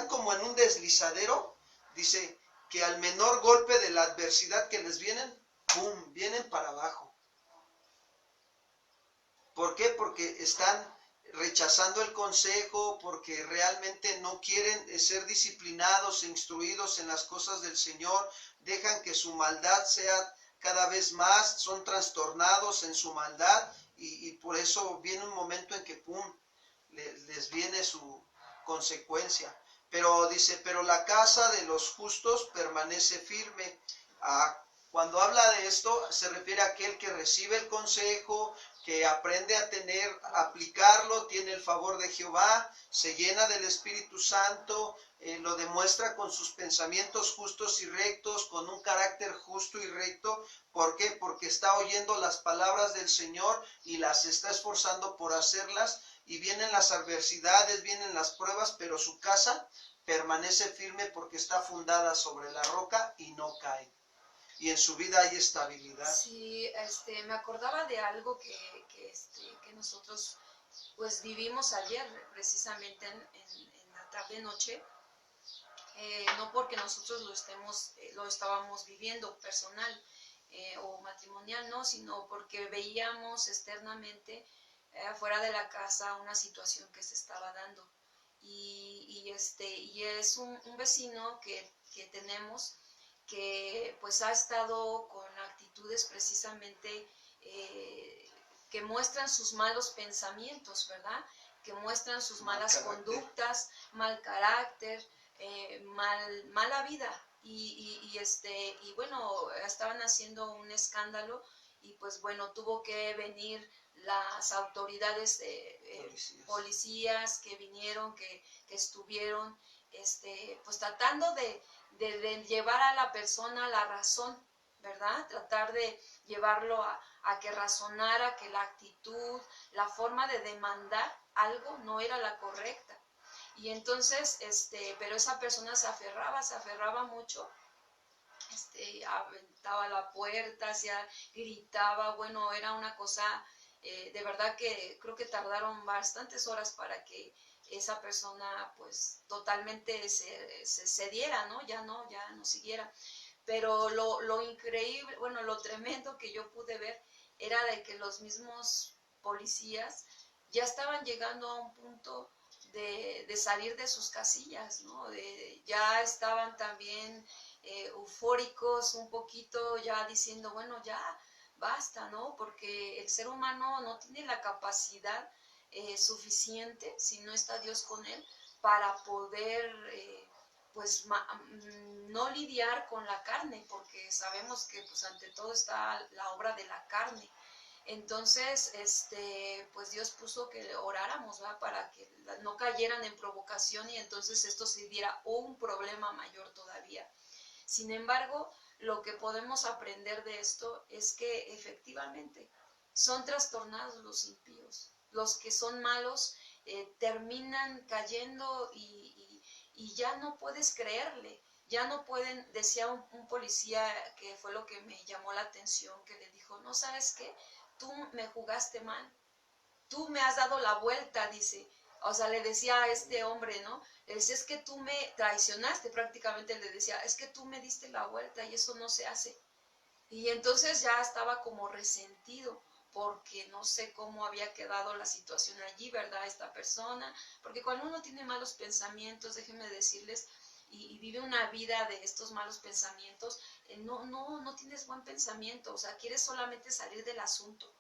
como en un deslizadero. Dice que al menor golpe de la adversidad que les vienen, ¡pum!, vienen para abajo. ¿Por qué? Porque están rechazando el consejo, porque realmente no quieren ser disciplinados e instruidos en las cosas del Señor, dejan que su maldad sea cada vez más, son trastornados en su maldad y por eso viene un momento en que ¡pum!, les viene su consecuencia. Pero dice, pero la casa de los justos permanece firme. Cuando habla de esto, se refiere a aquel que recibe el consejo, que aprende a aplicarlo, tiene el favor de Jehová, se llena del Espíritu Santo, lo demuestra con sus pensamientos justos y rectos, con un carácter justo y recto. ¿Por qué? Porque está oyendo las palabras del Señor y las está esforzando por hacerlas, y vienen las adversidades, vienen las pruebas, pero su casa permanece firme porque está fundada sobre la roca y no cae. Y en su vida hay estabilidad. Sí, me acordaba de algo que nosotros pues vivimos ayer, precisamente en la tarde noche, no porque nosotros lo estábamos viviendo personal o matrimonial, no, sino porque veíamos externamente fuera de la casa una situación que se estaba dando. Y es un vecino que tenemos que pues ha estado con actitudes precisamente que muestran sus malos pensamientos, ¿verdad? Que muestran sus malas conductas, mal carácter, mala vida. Y bueno, estaban haciendo un escándalo y pues bueno, tuvo que venir las autoridades policías que vinieron, que estuvieron pues tratando de llevar a la persona a la razón, ¿verdad? Tratar de llevarlo a que razonara, que la actitud, la forma de demandar algo no era la correcta. Y entonces, pero esa persona se aferraba mucho, aventaba la puerta, gritaba, bueno, era una cosa, de verdad que creo que tardaron bastantes horas para que esa persona pues totalmente se cediera, ¿no? Ya no siguiera. Pero lo increíble, bueno, lo tremendo que yo pude ver era de que los mismos policías ya estaban llegando a un punto de salir de sus casillas, ¿no? Ya estaban también eufóricos un poquito, ya diciendo, bueno, ya basta, ¿no? Porque el ser humano no tiene la capacidad suficiente, si no está Dios con él, para poder pues no lidiar con la carne, porque sabemos que pues ante todo está la obra de la carne. Entonces, pues Dios puso que oráramos, ¿va? Para que no cayeran en provocación y entonces esto se diera un problema mayor todavía. Sin embargo, lo que podemos aprender de esto es que efectivamente son trastornados los impíos. Los que son malos terminan cayendo y ya no puedes creerle. Ya no pueden, decía un policía que fue lo que me llamó la atención, que le dijo, no, ¿sabes qué? Tú me jugaste mal, tú me has dado la vuelta, dice. O sea, le decía a este hombre, ¿no? Le decía, es que tú me traicionaste, prácticamente le decía, es que tú me diste la vuelta y eso no se hace. Y entonces ya estaba como resentido porque no sé cómo había quedado la situación allí, ¿verdad? Esta persona, porque cuando uno tiene malos pensamientos, déjenme decirles, y vive una vida de estos malos pensamientos, no tienes buen pensamiento, o sea, quieres solamente salir del asunto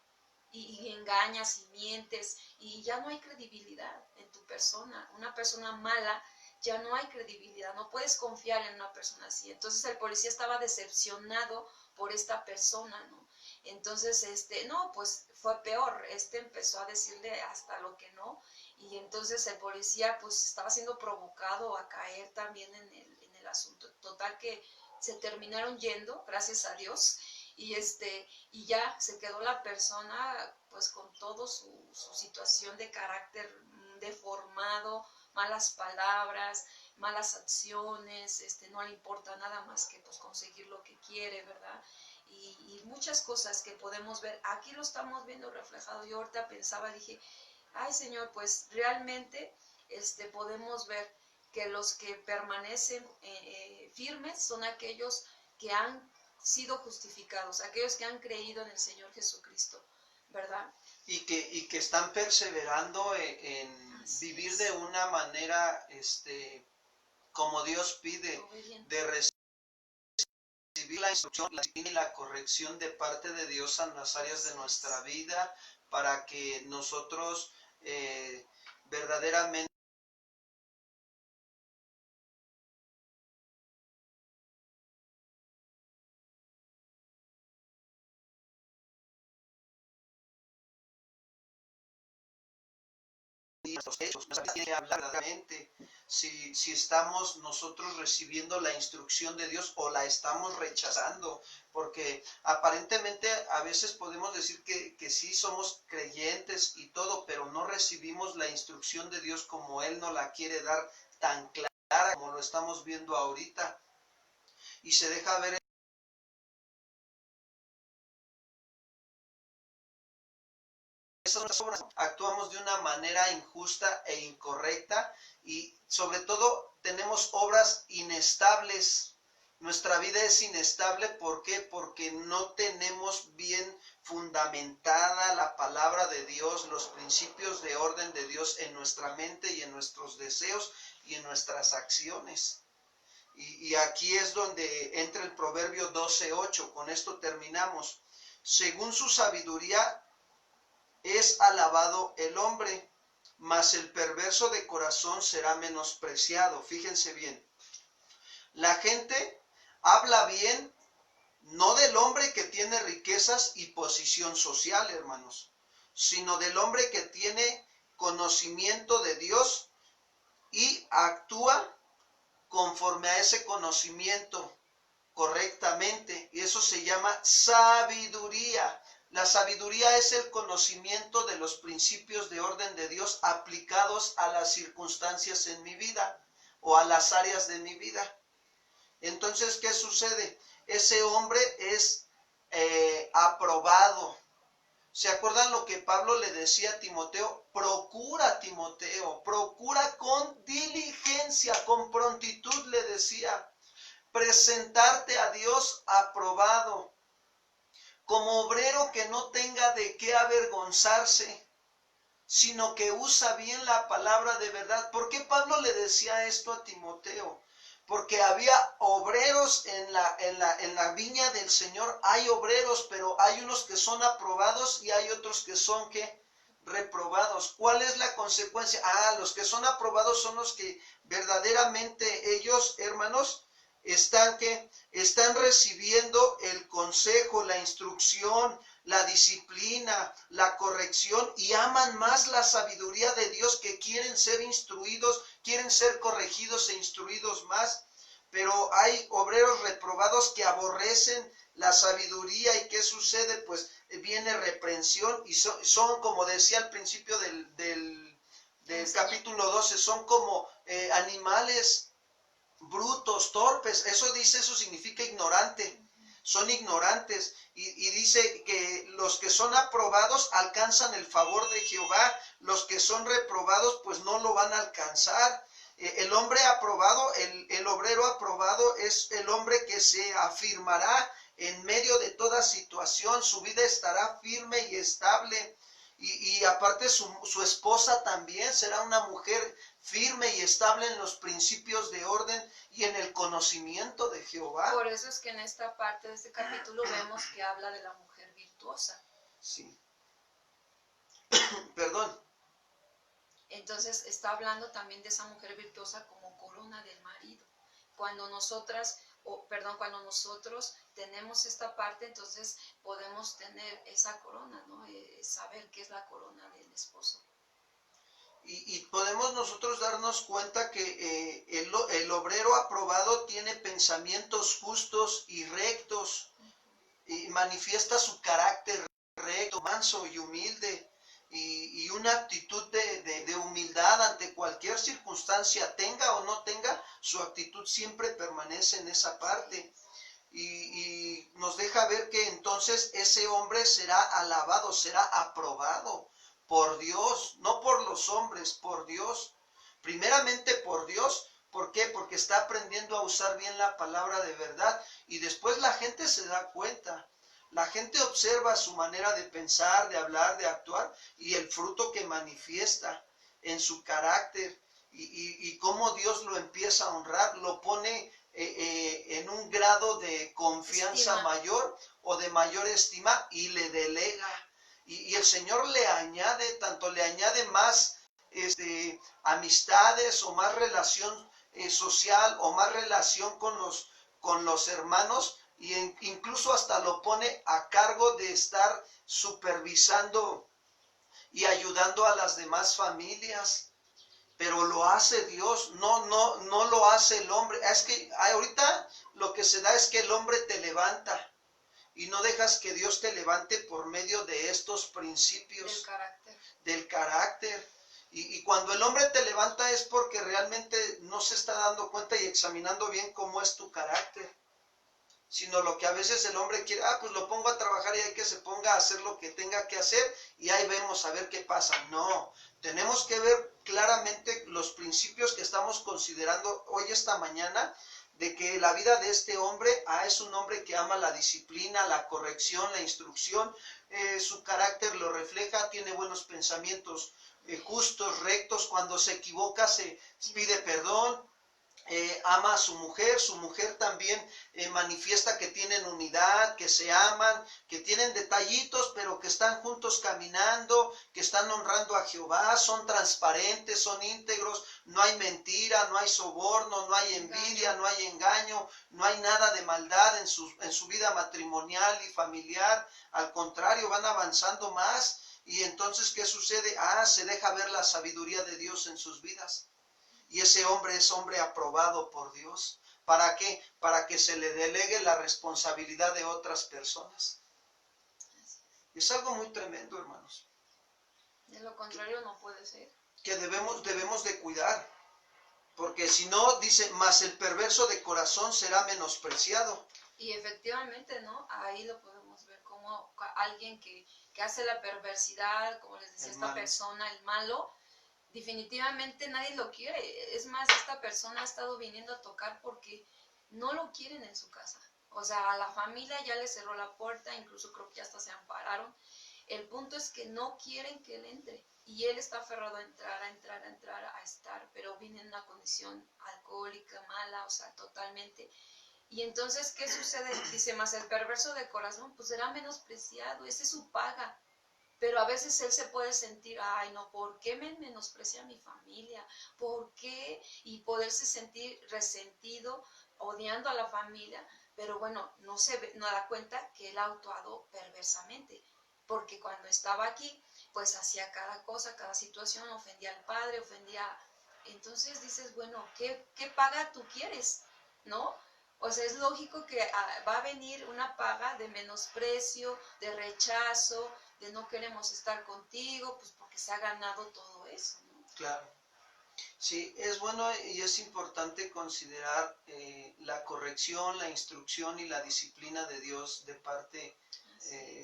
y engañas y mientes y ya no hay credibilidad en tu persona. Una persona mala ya no hay credibilidad, no puedes confiar en una persona así. Entonces el policía estaba decepcionado por esta persona, ¿no? Entonces, no, pues fue peor, empezó a decirle hasta lo que no, y entonces el policía pues estaba siendo provocado a caer también en el asunto. Total que se terminaron yendo, gracias a Dios, y ya se quedó la persona pues con todo su situación de carácter deformado, malas palabras, malas acciones, no le importa nada más que pues conseguir lo que quiere, ¿verdad? Y muchas cosas que podemos ver, aquí lo estamos viendo reflejado. Yo ahorita pensaba, dije, ay Señor, pues realmente podemos ver que los que permanecen firmes son aquellos que han sido justificados, aquellos que han creído en el Señor Jesucristo, ¿verdad? Y que están perseverando en vivir de una manera como Dios pide, Obediente. de recibir la instrucción, la disciplina y la corrección de parte de Dios en las áreas de nuestra vida, para que nosotros verdaderamente nuestros hechos, nuestra vida tiene que hablar verdaderamente si estamos nosotros recibiendo la instrucción de Dios o la estamos rechazando, porque aparentemente a veces podemos decir que sí somos creyentes y todo, pero no recibimos la instrucción de Dios como Él nos la quiere dar tan clara como lo estamos viendo ahorita, y se deja ver esas obras. Actuamos de una manera injusta e incorrecta y sobre todo tenemos obras inestables. Nuestra vida es inestable, ¿por qué? Porque no tenemos bien fundamentada la palabra de Dios, los principios de orden de Dios en nuestra mente y en nuestros deseos y en nuestras acciones. Y aquí es donde entra el Proverbio 12:8. Con esto terminamos. Según su sabiduría es alabado el hombre, mas el perverso de corazón será menospreciado. Fíjense bien. La gente habla bien no del hombre que tiene riquezas y posición social, hermanos, sino del hombre que tiene conocimiento de Dios y actúa conforme a ese conocimiento correctamente. Y eso se llama sabiduría. La sabiduría es el conocimiento de los principios de orden de Dios aplicados a las circunstancias en mi vida o a las áreas de mi vida. Entonces, ¿qué sucede? Ese hombre es aprobado. ¿Se acuerdan lo que Pablo le decía a Timoteo? Procura, Timoteo, procura con diligencia, con prontitud, le decía, presentarte a Dios aprobado, como obrero que no tenga de qué avergonzarse, sino que usa bien la palabra de verdad. ¿Por qué Pablo le decía esto a Timoteo? Porque había obreros en la viña del Señor. Hay obreros, pero hay unos que son aprobados y hay otros que son ¿qué? Reprobados. ¿Cuál es la consecuencia? Los que son aprobados son los que verdaderamente ellos, hermanos, están recibiendo el consejo, la instrucción, la disciplina, la corrección, y aman más la sabiduría de Dios, que quieren ser instruidos, quieren ser corregidos e instruidos más. Pero hay obreros reprobados que aborrecen la sabiduría. ¿Y qué sucede? Pues viene reprensión, y son como decía al principio del capítulo 12, son como animales brutos, torpes. Eso significa ignorante. Son ignorantes, y dice que los que son aprobados alcanzan el favor de Jehová, los que son reprobados pues no lo van a alcanzar. El hombre aprobado, el obrero aprobado es el hombre que se afirmará en medio de toda situación. Su vida estará firme y estable, y aparte su esposa también será una mujer firme y estable en los principios de orden y en el conocimiento de Jehová. Por eso es que en esta parte de este capítulo vemos que habla de la mujer virtuosa. Sí. Perdón. Entonces está hablando también de esa mujer virtuosa como corona del marido. Cuando nosotros tenemos esta parte, entonces podemos tener esa corona, ¿no? Saber qué es la corona del esposo. Y podemos nosotros darnos cuenta que el obrero aprobado tiene pensamientos justos y rectos, y manifiesta su carácter recto, manso y humilde, y una actitud de humildad ante cualquier circunstancia, tenga o no tenga, su actitud siempre permanece en esa parte. Y nos deja ver que entonces ese hombre será alabado, será aprobado por Dios, no por los hombres, por Dios. Primeramente por Dios. ¿Por qué? Porque está aprendiendo a usar bien la palabra de verdad, y después la gente se da cuenta. La gente observa su manera de pensar, de hablar, de actuar, y el fruto que manifiesta en su carácter, y cómo Dios lo empieza a honrar, lo pone en un grado de confianza mayor o de mayor estima, y le delega. Y el Señor le añade más amistades, o más relación social, o más relación con los hermanos, y incluso hasta lo pone a cargo de estar supervisando y ayudando a las demás familias. Pero lo hace Dios, no lo hace el hombre. Es que ahorita lo que se da es que el hombre te levanta, y no dejas que Dios te levante por medio de estos principios del carácter. Y cuando el hombre te levanta es porque realmente no se está dando cuenta y examinando bien cómo es tu carácter, sino lo que a veces el hombre quiere, pues lo pongo a trabajar y hay que se ponga a hacer lo que tenga que hacer, y ahí vemos a ver qué pasa. No, tenemos que ver claramente los principios que estamos considerando hoy, esta mañana, de que la vida de este hombre es un hombre que ama la disciplina, la corrección, la instrucción. Su carácter lo refleja, tiene buenos pensamientos justos, rectos. Cuando se equivoca se pide perdón. Ama a su mujer también manifiesta que tienen unidad, que se aman, que tienen detallitos, pero que están juntos caminando, que están honrando a Jehová, son transparentes, son íntegros, no hay mentira, no hay soborno, no hay envidia, no hay engaño, no hay nada de maldad en su vida matrimonial y familiar. Al contrario, van avanzando más. Y entonces, ¿qué sucede? Se deja ver la sabiduría de Dios en sus vidas. Y ese hombre es hombre aprobado por Dios. ¿Para qué? Para que se le delegue la responsabilidad de otras personas. Es algo muy tremendo, hermanos. De lo contrario no puede ser. Que debemos de cuidar. Porque si no, dice, mas el perverso de corazón será menospreciado. Y efectivamente, ¿no? Ahí lo podemos ver como alguien que hace la perversidad, como les decía, El esta malo. persona, el malo, definitivamente nadie lo quiere. Es más, esta persona ha estado viniendo a tocar porque no lo quieren en su casa. O sea, a la familia ya le cerró la puerta, incluso creo que ya hasta se ampararon. El punto es que no quieren que él entre. Y él está aferrado a entrar, a estar, pero viene en una condición alcohólica, mala, o sea, totalmente. Y entonces, ¿qué sucede? Dice, más el perverso de corazón, pues será menospreciado, esa es su paga. Pero a veces él se puede sentir, ay, no, ¿por qué me menosprecia mi familia? ¿Por qué? Y poderse sentir resentido, odiando a la familia. Pero bueno, no da cuenta que él ha actuado perversamente. Porque cuando estaba aquí, pues hacía cada cosa, cada situación, ofendía al padre, ofendía. Entonces dices, bueno, ¿qué paga tú quieres? ¿No? O sea, es lógico que va a venir una paga de menosprecio, de rechazo, de no queremos estar contigo, pues porque se ha ganado todo eso, ¿no? Claro. Sí, es bueno y es importante considerar la corrección, la instrucción y la disciplina de Dios de parte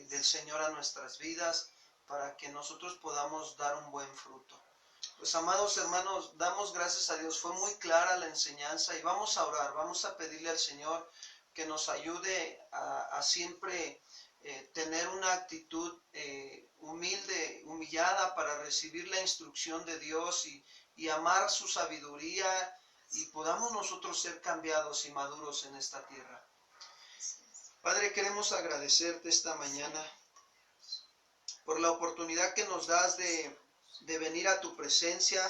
del Señor a nuestras vidas para que nosotros podamos dar un buen fruto. Pues amados hermanos, damos gracias a Dios, fue muy clara la enseñanza y vamos a orar, vamos a pedirle al Señor que nos ayude a siempre tener una actitud humilde, humillada para recibir la instrucción de Dios y amar su sabiduría y podamos nosotros ser cambiados y maduros en esta tierra. Padre, queremos agradecerte esta mañana por la oportunidad que nos das de venir a tu presencia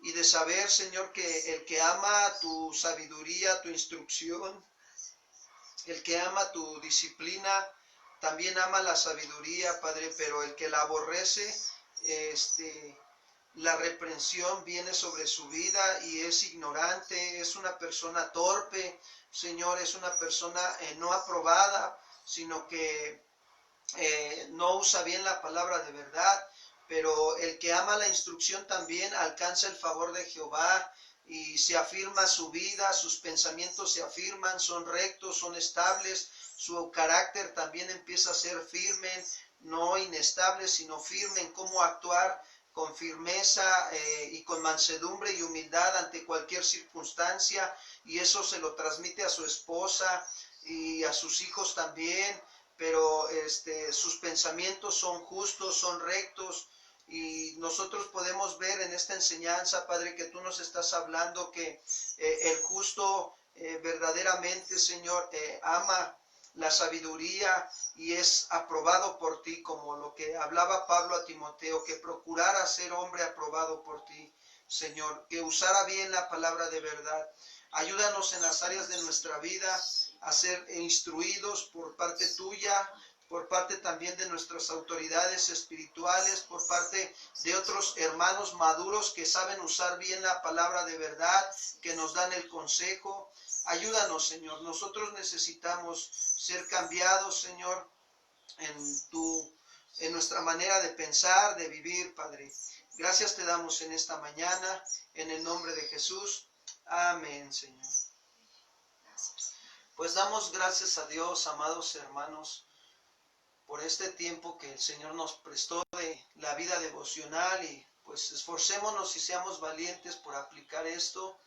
y de saber, Señor, que el que ama tu sabiduría, tu instrucción, el que ama tu disciplina, también ama la sabiduría, Padre, pero el que la aborrece, la reprensión viene sobre su vida y es ignorante, es una persona torpe, Señor, es una persona no aprobada, sino que no usa bien la palabra de verdad, pero el que ama la instrucción también alcanza el favor de Jehová y se afirma su vida, sus pensamientos se afirman, son rectos, son estables, su carácter también empieza a ser firme, no inestable, sino firme en cómo actuar con firmeza y con mansedumbre y humildad ante cualquier circunstancia, y eso se lo transmite a su esposa y a sus hijos también, pero sus pensamientos son justos, son rectos, y nosotros podemos ver en esta enseñanza, Padre, que tú nos estás hablando que el justo verdaderamente, Señor, ama la sabiduría y es aprobado por ti, como lo que hablaba Pablo a Timoteo, que procurara ser hombre aprobado por ti, Señor, que usara bien la palabra de verdad. Ayúdanos en las áreas de nuestra vida a ser instruidos por parte tuya, por parte también de nuestras autoridades espirituales, por parte de otros hermanos maduros que saben usar bien la palabra de verdad, que nos dan el consejo. Ayúdanos, Señor. Nosotros necesitamos ser cambiados, Señor, en nuestra manera de pensar, de vivir, Padre. Gracias te damos en esta mañana, en el nombre de Jesús. Amén, Señor. Pues damos gracias a Dios, amados hermanos, por este tiempo que el Señor nos prestó de la vida devocional, y pues esforcémonos y seamos valientes por aplicar esto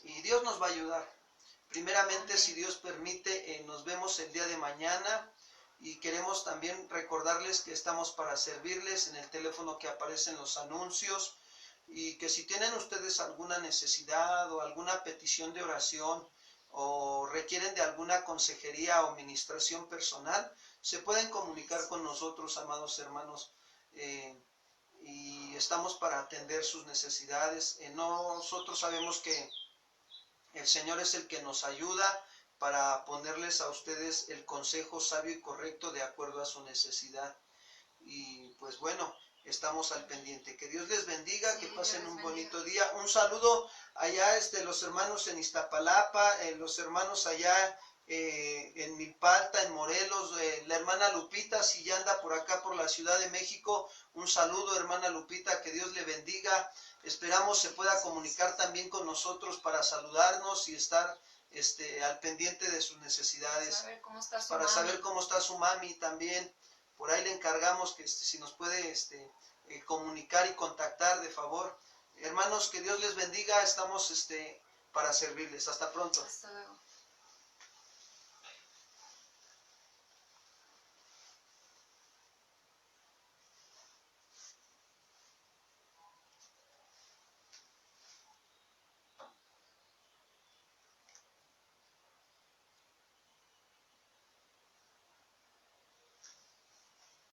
y Dios nos va a ayudar. Primeramente, si Dios permite, nos vemos el día de mañana, y queremos también recordarles que estamos para servirles en el teléfono que aparece en los anuncios, y que si tienen ustedes alguna necesidad o alguna petición de oración o requieren de alguna consejería o ministración personal, se pueden comunicar con nosotros, amados hermanos, y estamos para atender sus necesidades. Nosotros sabemos que el Señor es el que nos ayuda para ponerles a ustedes el consejo sabio y correcto de acuerdo a su necesidad. Y pues bueno, estamos al pendiente. Que Dios les bendiga, que pasen un bonito día. Un saludo allá, los hermanos en Iztapalapa, los hermanos allá en Milpalta, en Morelos, la hermana Lupita, si ya anda por acá por la Ciudad de México, un saludo, hermana Lupita, que Dios le bendiga. Esperamos se pueda comunicar también con nosotros para saludarnos y estar al pendiente de sus necesidades, Saber cómo está su para mami. saber cómo está su mami también. Por ahí le encargamos que si nos puede comunicar y contactar de favor. Hermanos, que Dios les bendiga, estamos para servirles. Hasta pronto. Hasta luego.